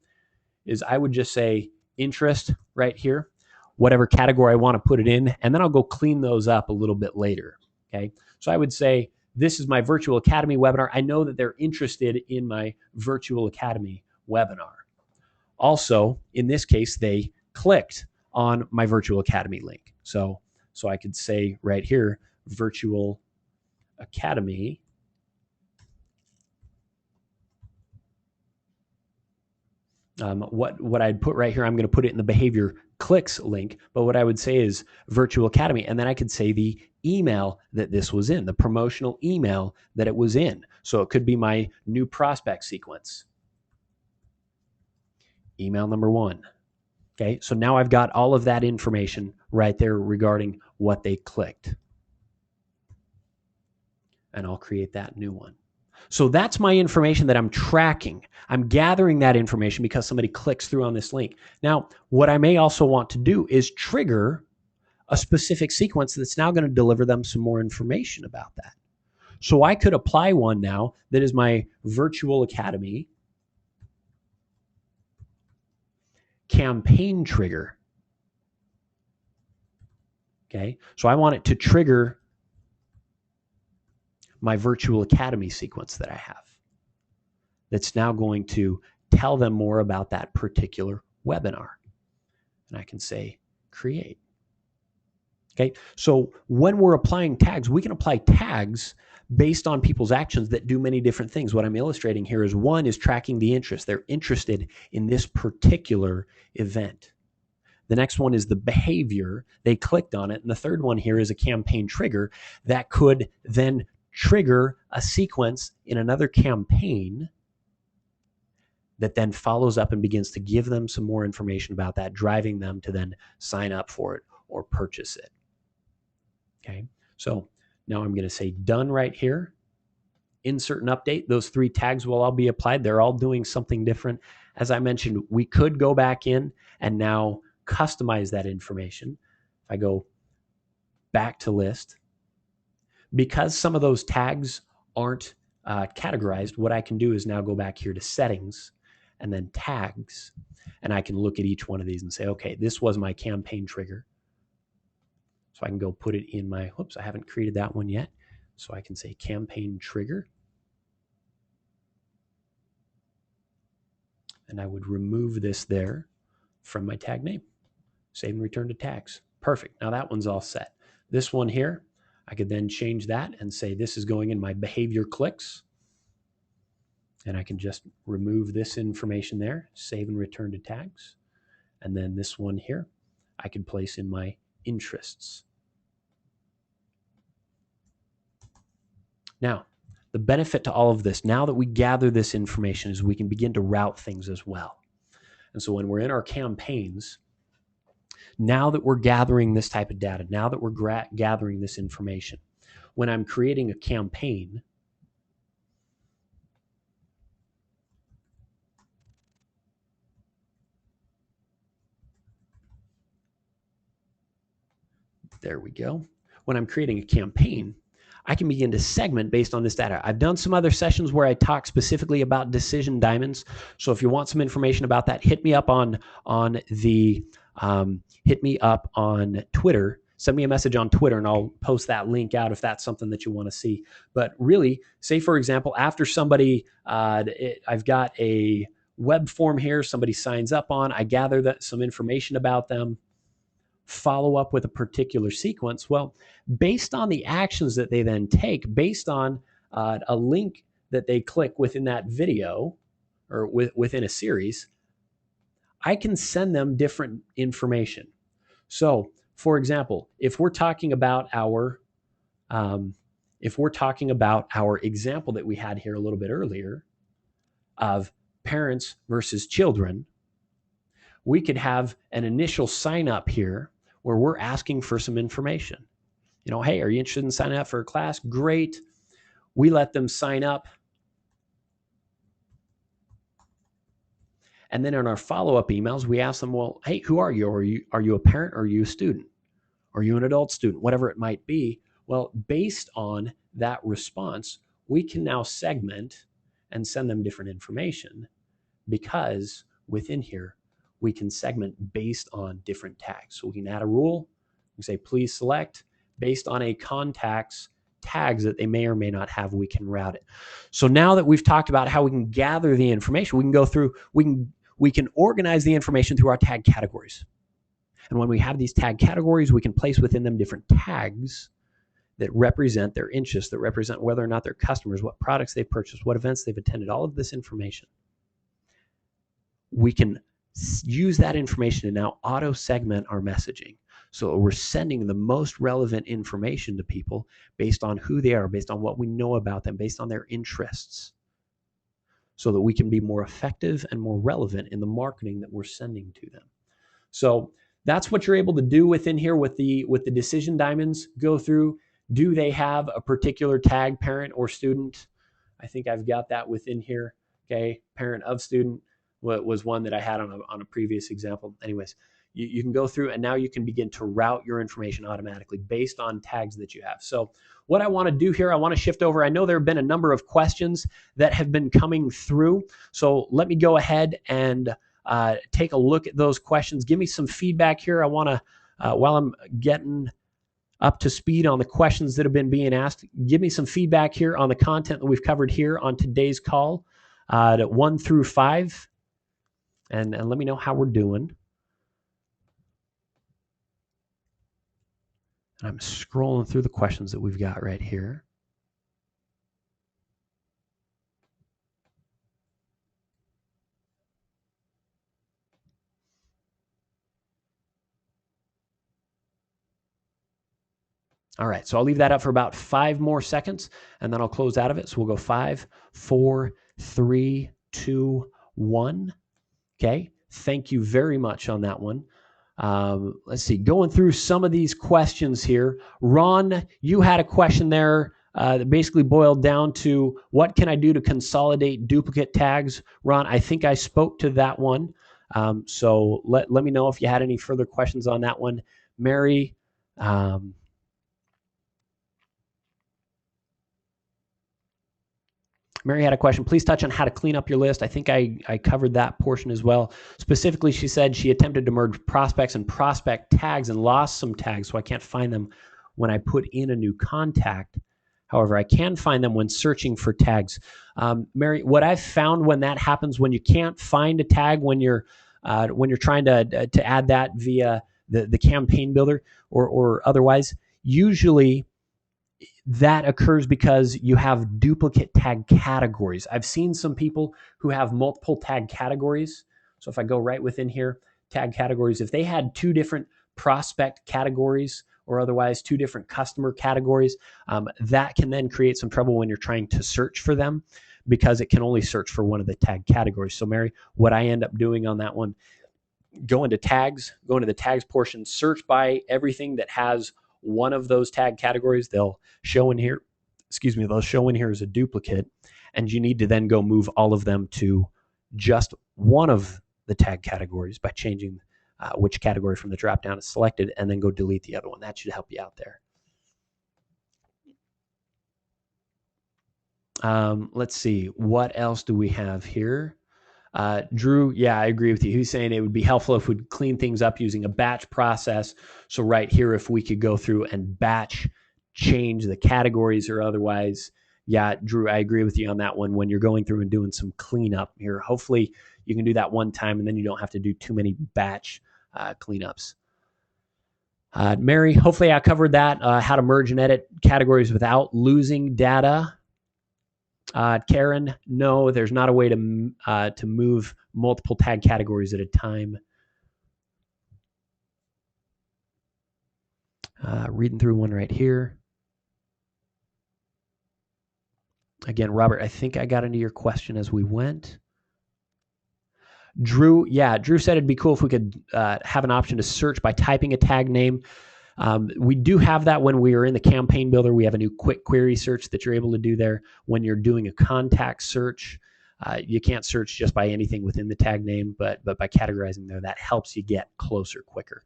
is I would just say interest right here, whatever category I want to put it in, and then I'll go clean those up a little bit later. Okay. So I would say, this is my virtual academy webinar. I know that they're interested in my virtual academy webinar. Also, in this case, they clicked on my virtual academy link. So I could say right here, virtual academy. What I'd put right here, I'm going to put it in the behavior clicks link, but what I would say is virtual academy. And then I could say the email that this was in, the promotional email that it was in. So it could be my new prospect sequence. Email number 1. Okay, so now I've got all of that information right there regarding what they clicked. And I'll create that new one. So that's my information that I'm tracking. I'm gathering that information because somebody clicks through on this link. Now, what I may also want to do is trigger a specific sequence that's now going to deliver them some more information about that. So I could apply one now that is my virtual academy campaign trigger. Okay, so I want it to trigger my virtual academy sequence that I have. That's now going to tell them more about that particular webinar. And I can say create. Okay, so when we're applying tags, we can apply tags based on people's actions that do many different things. What I'm illustrating here is one is tracking the interest. They're interested in this particular event. The next one is the behavior. They clicked on it. And the third one here is a campaign trigger that could then trigger a sequence in another campaign that then follows up and begins to give them some more information about that, driving them to then sign up for it or purchase it. Okay, so now I'm going to say done right here. Insert and update. Those 3 tags will all be applied. They're all doing something different. As I mentioned, we could go back in and now customize that information. If I go back to list, because some of those tags aren't categorized, what I can do is now go back here to settings and then tags, and I can look at each one of these and say, okay, this was my campaign trigger. So I can go put it in my, whoops, I haven't created that one yet. So I can say campaign trigger. And I would remove this there from my tag name. Save and return to tags. Perfect. Now that one's all set. This one here, I could then change that and say this is going in my behavior clicks. And I can just remove this information there, save and return to tags. And then this one here, I can place in my interests. Now, the benefit to all of this, now that we gather this information, is we can begin to route things as well. And so when we're in our campaigns, now that we're gathering this type of data, now that we're gathering this information, when I'm creating a campaign, there we go. When I'm creating a campaign, I can begin to segment based on this data. I've done some other sessions where I talk specifically about decision diamonds. So if you want some information about that, hit me up on Twitter. Send me a message on Twitter and I'll post that link out if that's something that you want to see. But really, say for example, after somebody, I've got a web form here, somebody signs up on, I gather that some information about them, follow up with a particular sequence. Well, based on the actions that they then take, based on a link that they click within that video or within a series, I can send them different information. So, for example, if we're talking about our example that we had here a little bit earlier of parents versus children, we could have an initial sign up here where we're asking for some information. You know, hey, are you interested in signing up for a class? Great. We let them sign up. And then in our follow-up emails, we ask them, well, hey, who are you? Are you a parent or are you a student? Are you an adult student? Whatever it might be. Well, based on that response, we can now segment and send them different information because within here, we can segment based on different tags. So we can add a rule. We say, please select based on a contact's tags that they may or may not have, we can route it. So now that we've talked about how we can gather the information, we can go through, we can organize the information through our tag categories. And when we have these tag categories, we can place within them different tags that represent their interests, that represent whether or not they're customers, what products they've purchased, what events they've attended, all of this information. We can use that information to now auto segment our messaging. So we're sending the most relevant information to people based on who they are, based on what we know about them, based on their interests, so that we can be more effective and more relevant in the marketing that we're sending to them. So that's what you're able to do within here with the decision diamonds. Go through, do they have a particular tag, parent or student? I think I've got that within here. Okay, parent of student was one that I had on a previous example. Anyways, you can go through and now you can begin to route your information automatically based on tags that you have. So what I want to do here, I want to shift over. I know there have been a number of questions that have been coming through. So let me go ahead and take a look at those questions. Give me some feedback here. I want to, while I'm getting up to speed on the questions that have been being asked, give me some feedback here on the content that we've covered here on today's call, 1 through 5. And let me know how we're doing. And I'm scrolling through the questions that we've got right here. All right, so I'll leave that up for about 5 more seconds, and then I'll close out of it. So we'll go 5, 4, 3, 2, 1. Okay, thank you very much on that one. Let's see, going through some of these questions here. Ron, you had a question there that basically boiled down to what can I do to consolidate duplicate tags? Ron, I think I spoke to that one. So let me know if you had any further questions on that one. Mary, Mary had a question. Please touch on how to clean up your list. I think I covered that portion as well. Specifically, she said she attempted to merge prospects and prospect tags and lost some tags, so I can't find them when I put in a new contact. However, I can find them when searching for tags. Mary, what I've found when that happens, when you can't find a tag, when you're trying to add that via the campaign builder or otherwise, usually that occurs because you have duplicate tag categories. I've seen some people who have multiple tag categories. So if I go right within here, tag categories, if they had 2 different prospect categories or otherwise 2 different customer categories, that can then create some trouble when you're trying to search for them because it can only search for one of the tag categories. So Mary, what I end up doing on that one, go into tags, go into the tags portion, search by everything that has one of those tag categories. They'll show in here, they'll show in here as a duplicate, and you need to then go move all of them to just one of the tag categories by changing which category from the drop down is selected, and then go delete the other one. That should help you out there. Let's see, what else do we have here? Drew, yeah, I agree with you. He's saying it would be helpful if we'd clean things up using a batch process. So right here, if we could go through and batch change the categories or otherwise. Yeah, Drew, I agree with you on that one. When you're going through and doing some cleanup here, hopefully you can do that one time and then you don't have to do too many batch cleanups. Mary, hopefully I covered that, how to merge and edit categories without losing data. Karen, no, there's not a way to move multiple tag categories at a time. Reading through one right here. Again, Robert, I think I got into your question as we went. Drew, yeah, Drew said it'd be cool if we could have an option to search by typing a tag name. We do have that when we are in the campaign builder. We have a new quick query search that you're able to do there. When you're doing a contact search, you can't search just by anything within the tag name, but by categorizing there, that helps you get closer quicker.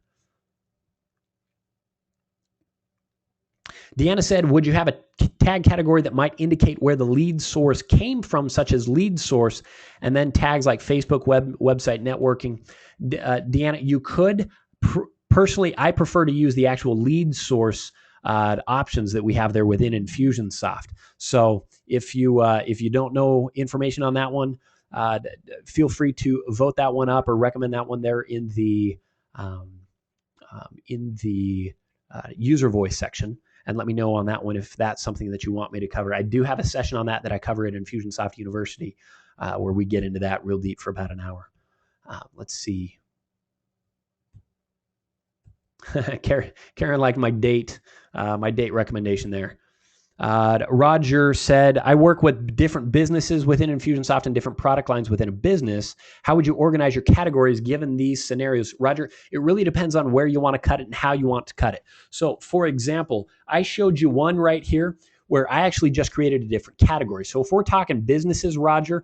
Deanna said, would you have a tag category that might indicate where the lead source came from, such as lead source, and then tags like Facebook, website, networking? Deanna, you could. Personally, I prefer to use the actual lead source options that we have there within Infusionsoft. So if you don't know information on that one, feel free to vote that one up or recommend that one there in the user voice section, and let me know on that one if that's something that you want me to cover. I do have a session on that I cover at Infusionsoft University where we get into that real deep for about an hour. Let's see. Karen liked my date recommendation there. Roger said, I work with different businesses within Infusionsoft and different product lines within a business. How would you organize your categories given these scenarios? Roger, it really depends on where you want to cut it and how you want to cut it. So for example, I showed you one right here where I actually just created a different category. So if we're talking businesses, Roger,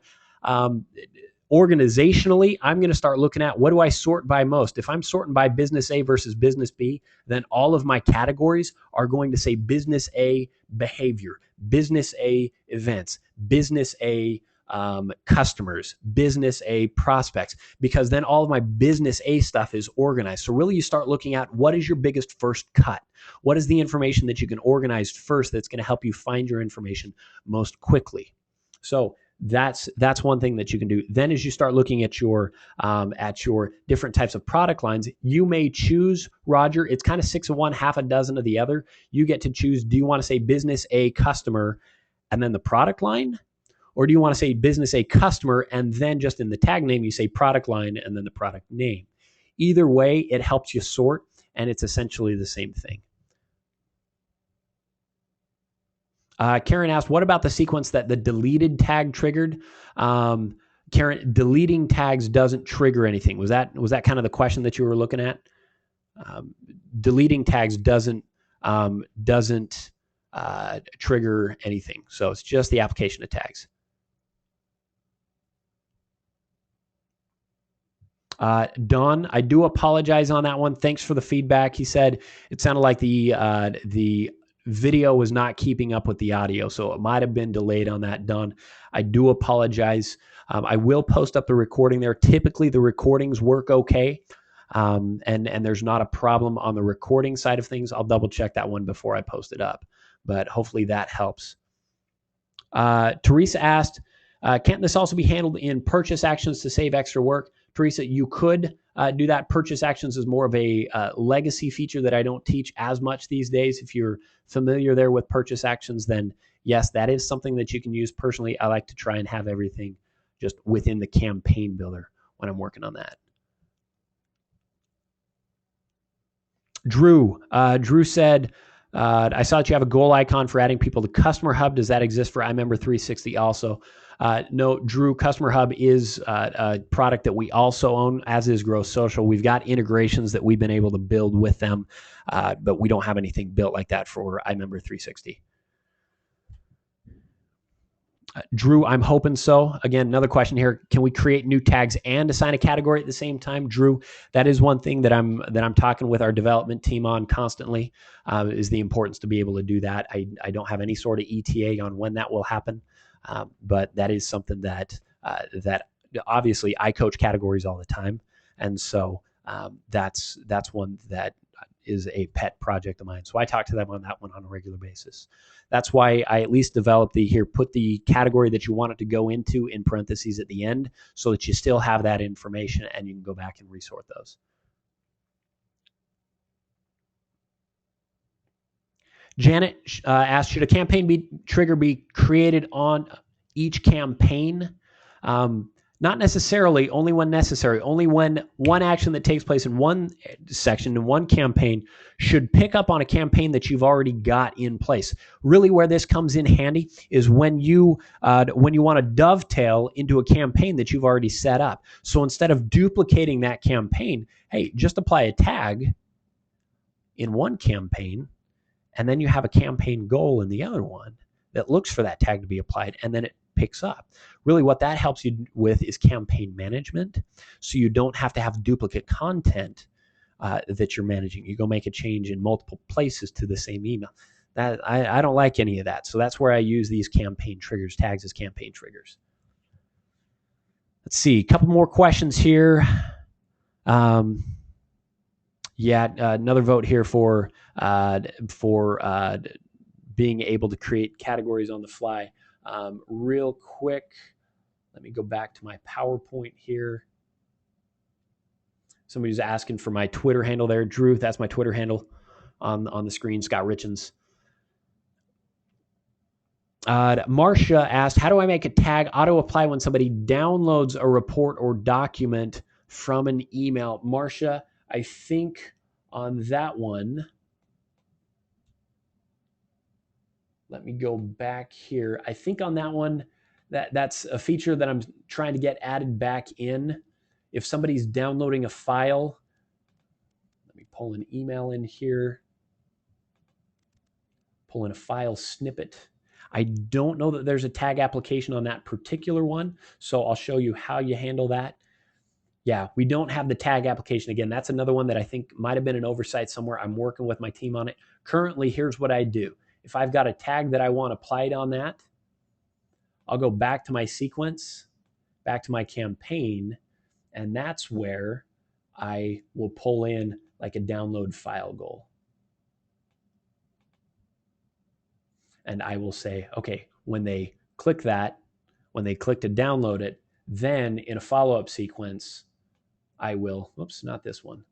organizationally, I'm going to start looking at what do I sort by most. If I'm sorting by business A versus business B, then all of my categories are going to say business A behavior, business A events, business A customers, business A prospects, because then all of my business A stuff is organized. So really you start looking at what is your biggest first cut? What is the information that you can organize first that's going to help you find your information most quickly? So that's one thing that you can do. Then as you start looking at your different types of product lines, you may choose, Roger, it's kind of 6 of one, half a dozen of the other. You get to choose, do you want to say business A customer and then the product line? Or do you want to say business A customer and then just in the tag name you say product line and then the product name? Either way, it helps you sort and it's essentially the same thing. Karen asked, what about the sequence that the deleted tag triggered? Karen, deleting tags doesn't trigger anything. Was that kind of the question that you were looking at? Deleting tags doesn't trigger anything. So it's just the application of tags. Don, I do apologize on that one. Thanks for the feedback. He said it sounded like the video was not keeping up with the audio, so it might have been delayed on that, Don. I do apologize. I will post up the recording there. Typically, the recordings work okay, and there's not a problem on the recording side of things. I'll double check that one before I post it up, but hopefully that helps. Teresa asked, can't this also be handled in purchase actions to save extra work? Teresa, you could do that. Purchase actions is more of a legacy feature that I don't teach as much these days. If you're familiar there with purchase actions, then yes, that is something that you can use. Personally, I like to try and have everything just within the campaign builder when I'm working on that. Drew said, I saw that you have a goal icon for adding people to Customer Hub. Does that exist for iMember 360 also? No, Drew, Customer Hub is a product that we also own, as is Grow Social. We've got integrations that we've been able to build with them, but we don't have anything built like that for iMember 360. Drew, I'm hoping so. Again, another question here. Can we create new tags and assign a category at the same time? Drew, that is one thing that I'm talking with our development team on constantly, is the importance to be able to do that. I don't have any sort of ETA on when that will happen, but that is something that obviously I coach categories all the time. And so that's one that is a pet project of mine. So I talk to them on that one on a regular basis. That's why I at least developed put the category that you want it to go into in parentheses at the end so that you still have that information and you can go back and resort those. Janet asked, should a campaign trigger be created on each campaign? Not necessarily, only when necessary. Only when one action that takes place in one section, in one campaign, should pick up on a campaign that you've already got in place. Really where this comes in handy is when you want to dovetail into a campaign that you've already set up. So instead of duplicating that campaign, hey, just apply a tag in one campaign, and then you have a campaign goal in the other one that looks for that tag to be applied, and then it picks up. Really what that helps you with is campaign management, so you don't have to have duplicate content that you're managing. You go make a change in multiple places to the same email. That I don't like any of that, so that's where I use these campaign triggers, tags as campaign triggers. Let's see, a couple more questions here. Another vote here for being able to create categories on the fly. Real quick, let me go back to my PowerPoint here. Somebody's asking for my Twitter handle there. Drew, that's my Twitter handle on the screen, Scott Richens. Marcia asked, how do I make a tag auto-apply when somebody downloads a report or document from an email? Marcia, I think on that one, let me go back here. I think on that one, that's a feature that I'm trying to get added back in. If somebody's downloading a file, let me pull an email in here, pull in a file snippet. I don't know that there's a tag application on that particular one, so I'll show you how you handle that. Yeah, we don't have the tag application. Again, that's another one that I think might have been an oversight somewhere. I'm working with my team on it. Currently, here's what I do. If I've got a tag that I want applied on that, I'll go back to my sequence, back to my campaign, and that's where I will pull in like a download file goal. And I will say, okay, when they click that, when they click to download it, then in a follow-up sequence, I will, oops, not this one,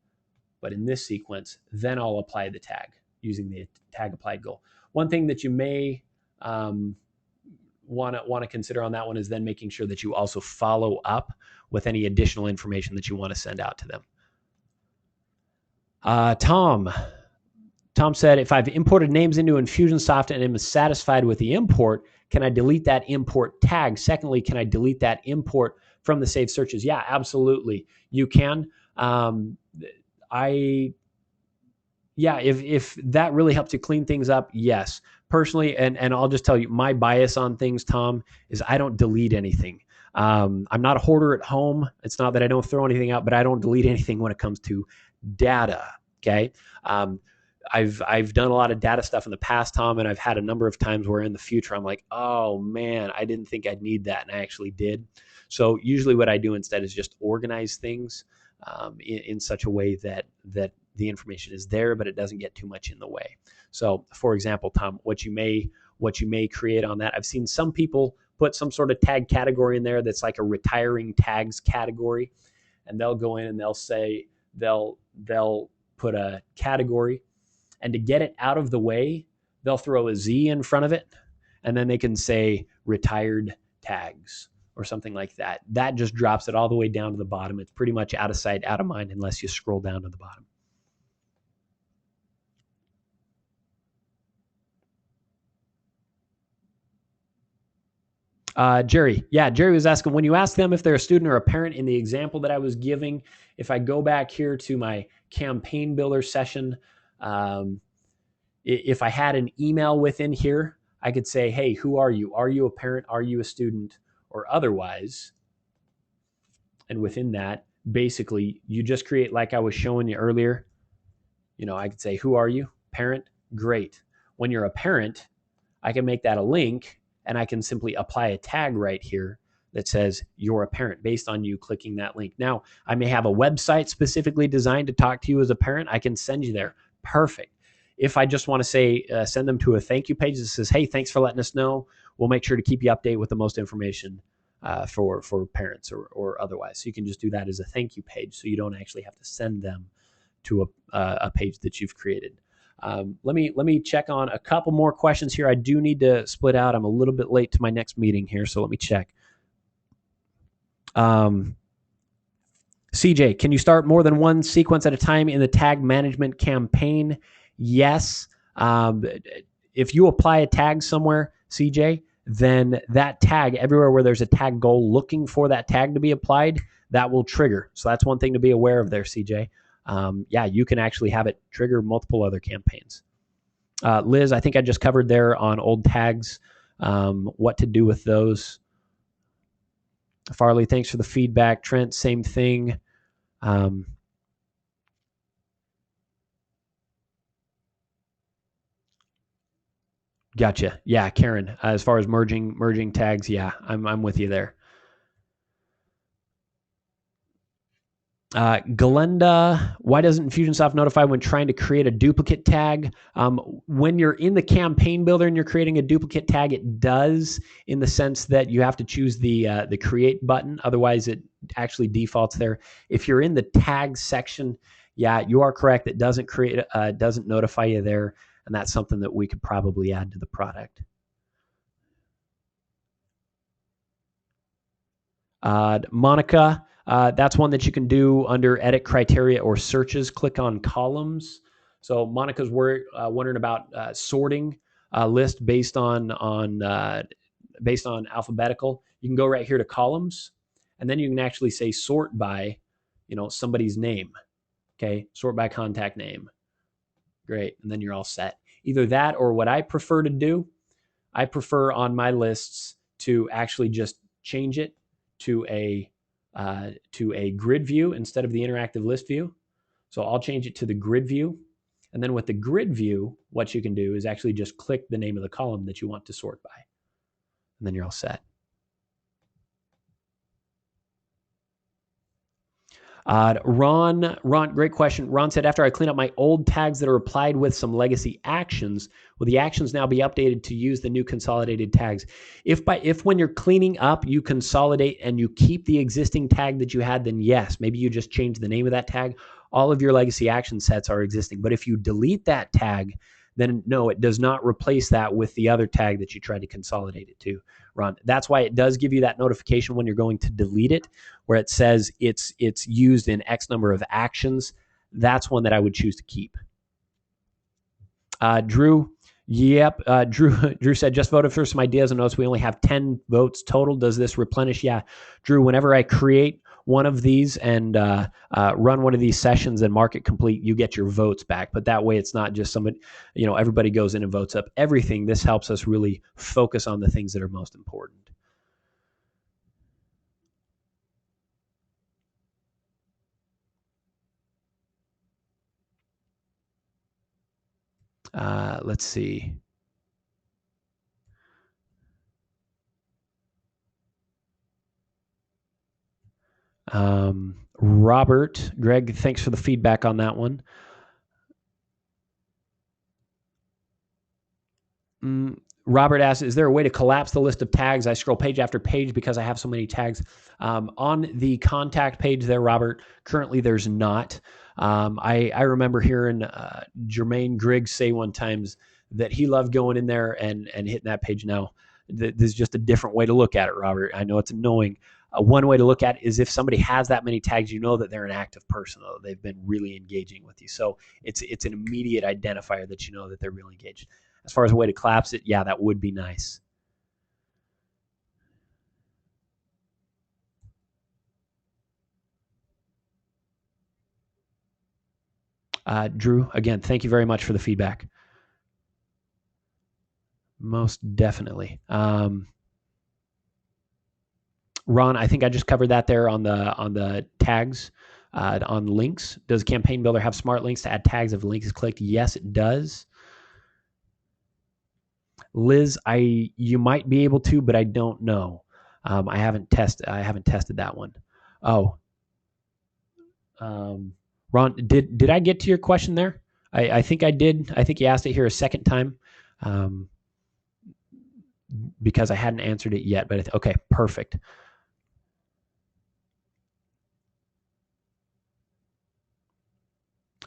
but in this sequence, then I'll apply the tag using the tag applied goal. One thing that you may want to consider on that one is then making sure that you also follow up with any additional information that you want to send out to them. Tom Tom said, if I've imported names into Infusionsoft and am satisfied with the import, can I delete that import tag? Secondly, can I delete that import from the saved searches? Yeah, absolutely. You can. If that really helps you clean things up, yes. Personally, and I'll just tell you, my bias on things, Tom, is I don't delete anything. I'm not a hoarder at home. It's not that I don't throw anything out, but I don't delete anything when it comes to data. Okay. I've done a lot of data stuff in the past, Tom, and I've had a number of times where in the future I'm like, oh man, I didn't think I'd need that, and I actually did. So usually what I do instead is just organize things in such a way that the information is there, but it doesn't get too much in the way. So, for example, Tom, what you may create on that, I've seen some people put some sort of tag category in there that's like a retiring tags category, and they'll go in and they'll say they'll put a category, and to get it out of the way, they'll throw a Z in front of it, and then they can say retired tags or something like that. That just drops it all the way down to the bottom. It's pretty much out of sight, out of mind, unless you scroll down to the bottom. Jerry was asking, when you ask them if they're a student or a parent in the example that I was giving, if I go back here to my campaign builder session, if I had an email within here, I could say, hey, who are you? Are you a parent? Are you a student? Or otherwise. And within that, basically, you just create, like I was showing you earlier, I could say, who are you? Parent? Great. When you're a parent, I can make that a link, and I can simply apply a tag right here that says you're a parent based on you clicking that link. Now, I may have a website specifically designed to talk to you as a parent. I can send you there. Perfect. If I just want to say, send them to a thank you page that says, hey, thanks for letting us know. We'll make sure to keep you updated with the most information for parents or otherwise. So you can just do that as a thank you page, so you don't actually have to send them to a page that you've created. Let me check on a couple more questions here. I do need to split out. I'm a little bit late to my next meeting here, so let me check. CJ, can you start more than one sequence at a time in the tag management campaign? Yes. If you apply a tag somewhere, CJ, then that tag, everywhere where there's a tag goal looking for that tag to be applied, that will trigger. So that's one thing to be aware of there, CJ. You can actually have it trigger multiple other campaigns. Liz, I think I just covered there on old tags, what to do with those. Farley, thanks for the feedback. Trent, same thing. Gotcha. Yeah, Karen, as far as merging tags, yeah, I'm with you there. Galenda, why doesn't Infusionsoft notify when trying to create a duplicate tag? When you're in the campaign builder and you're creating a duplicate tag, it does, in the sense that you have to choose the create button. Otherwise, it actually defaults there. If you're in the tag section, yeah, you are correct. It doesn't doesn't notify you there, and that's something that we could probably add to the product. Monica, that's one that you can do under edit criteria or searches. Click on columns. So Monica's wondering about sorting a list based on alphabetical. You can go right here to columns, and then you can actually say sort by, somebody's name. Okay, sort by contact name. Great, and then you're all set. Either that or what I prefer to do, I prefer on my lists to actually just change it to a grid view instead of the interactive list view. So I'll change it to the grid view. And then with the grid view, what you can do is actually just click the name of the column that you want to sort by. And then you're all set. Ron, great question. Ron said, after I clean up my old tags that are applied with some legacy actions, will the actions now be updated to use the new consolidated tags? If when you're cleaning up, you consolidate and you keep the existing tag that you had, then yes, maybe you just change the name of that tag. All of your legacy action sets are existing. But if you delete that tag, then no, it does not replace that with the other tag that you tried to consolidate it to, Ron. That's why it does give you that notification when you're going to delete it, where it says it's used in X number of actions. That's one that I would choose to keep. Drew. Yep. Drew said, just voted for some ideas and notes. We only have 10 votes total. Does this replenish? Yeah. Drew, whenever I create one of these and run one of these sessions and mark it complete, you get your votes back. But that way it's not just somebody, everybody goes in and votes up everything. This helps us really focus on the things that are most important. Let's see. Robert, Greg, thanks for the feedback on that one. Robert asks, is there a way to collapse the list of tags? I scroll page after page because I have so many tags. On the contact page there, Robert, currently there's not. I remember hearing Jermaine Griggs say one time that he loved going in there and hitting that page. Now, there's just a different way to look at it, Robert. I know it's annoying. One way to look at it is if somebody has that many tags, you know that they're an active person, though. They've been really engaging with you. So it's an immediate identifier that you know that they're really engaged. As far as a way to collapse it, yeah, that would be nice. Drew, again, thank you very much for the feedback. Most definitely. Ron, I think I just covered that there on the tags, on links. Does Campaign Builder have smart links to add tags if a link is clicked? Yes, it does. Liz, you might be able to, but I don't know. I haven't tested that one. Oh, Ron, did I get to your question there? I think I did. I think you asked it here a second time, because I hadn't answered it yet. But okay, perfect.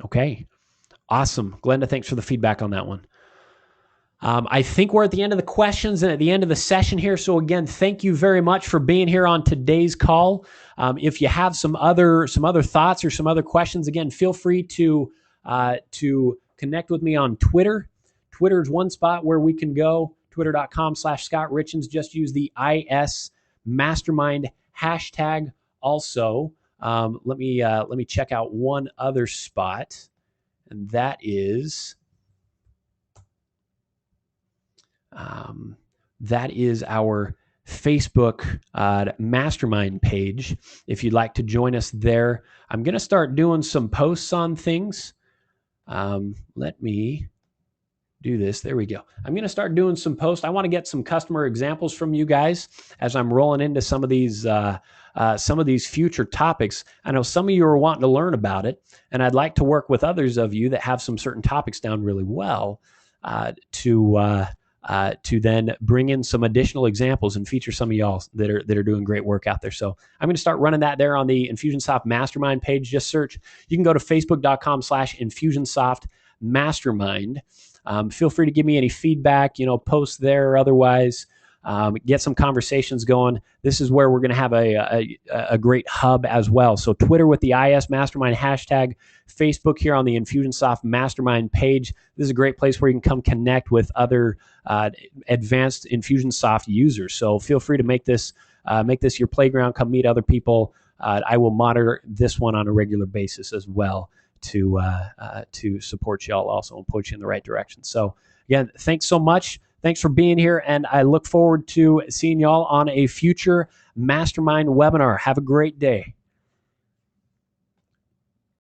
Okay, awesome, Glenda. Thanks for the feedback on that one. I think we're at the end of the questions and at the end of the session here. So again, thank you very much for being here on today's call. If you have some other thoughts or some other questions, again, feel free to connect with me on Twitter. Twitter is one spot where we can go. Twitter.com/Scott Richens. Just use the IS Mastermind hashtag. Also, let me check out one other spot, and that is. That is our Facebook Mastermind page. If you'd like to join us there, I'm going to start doing some posts on things. Let me do this. There we go. I'm going to start doing some posts. I want to get some customer examples from you guys as I'm rolling into some of these future topics. I know some of you are wanting to learn about it, and I'd like to work with others of you that have some certain topics down really well to then bring in some additional examples and feature some of y'all that are doing great work out there. So I'm going to start running that there on the Infusionsoft Mastermind page. Just search. You can go to facebook.com/Infusionsoft Mastermind. Feel free to give me any feedback, post there or otherwise. Get some conversations going. This is where we're going to have a great hub as well. So Twitter with the IS Mastermind hashtag, Facebook here on the Infusionsoft Mastermind page. This is a great place where you can come connect with other advanced Infusionsoft users. So feel free to make this your playground. Come meet other people. I will monitor this one on a regular basis as well to support y'all also and point you in the right direction. So again, thanks so much. Thanks for being here, and I look forward to seeing y'all on a future Mastermind webinar. Have a great day.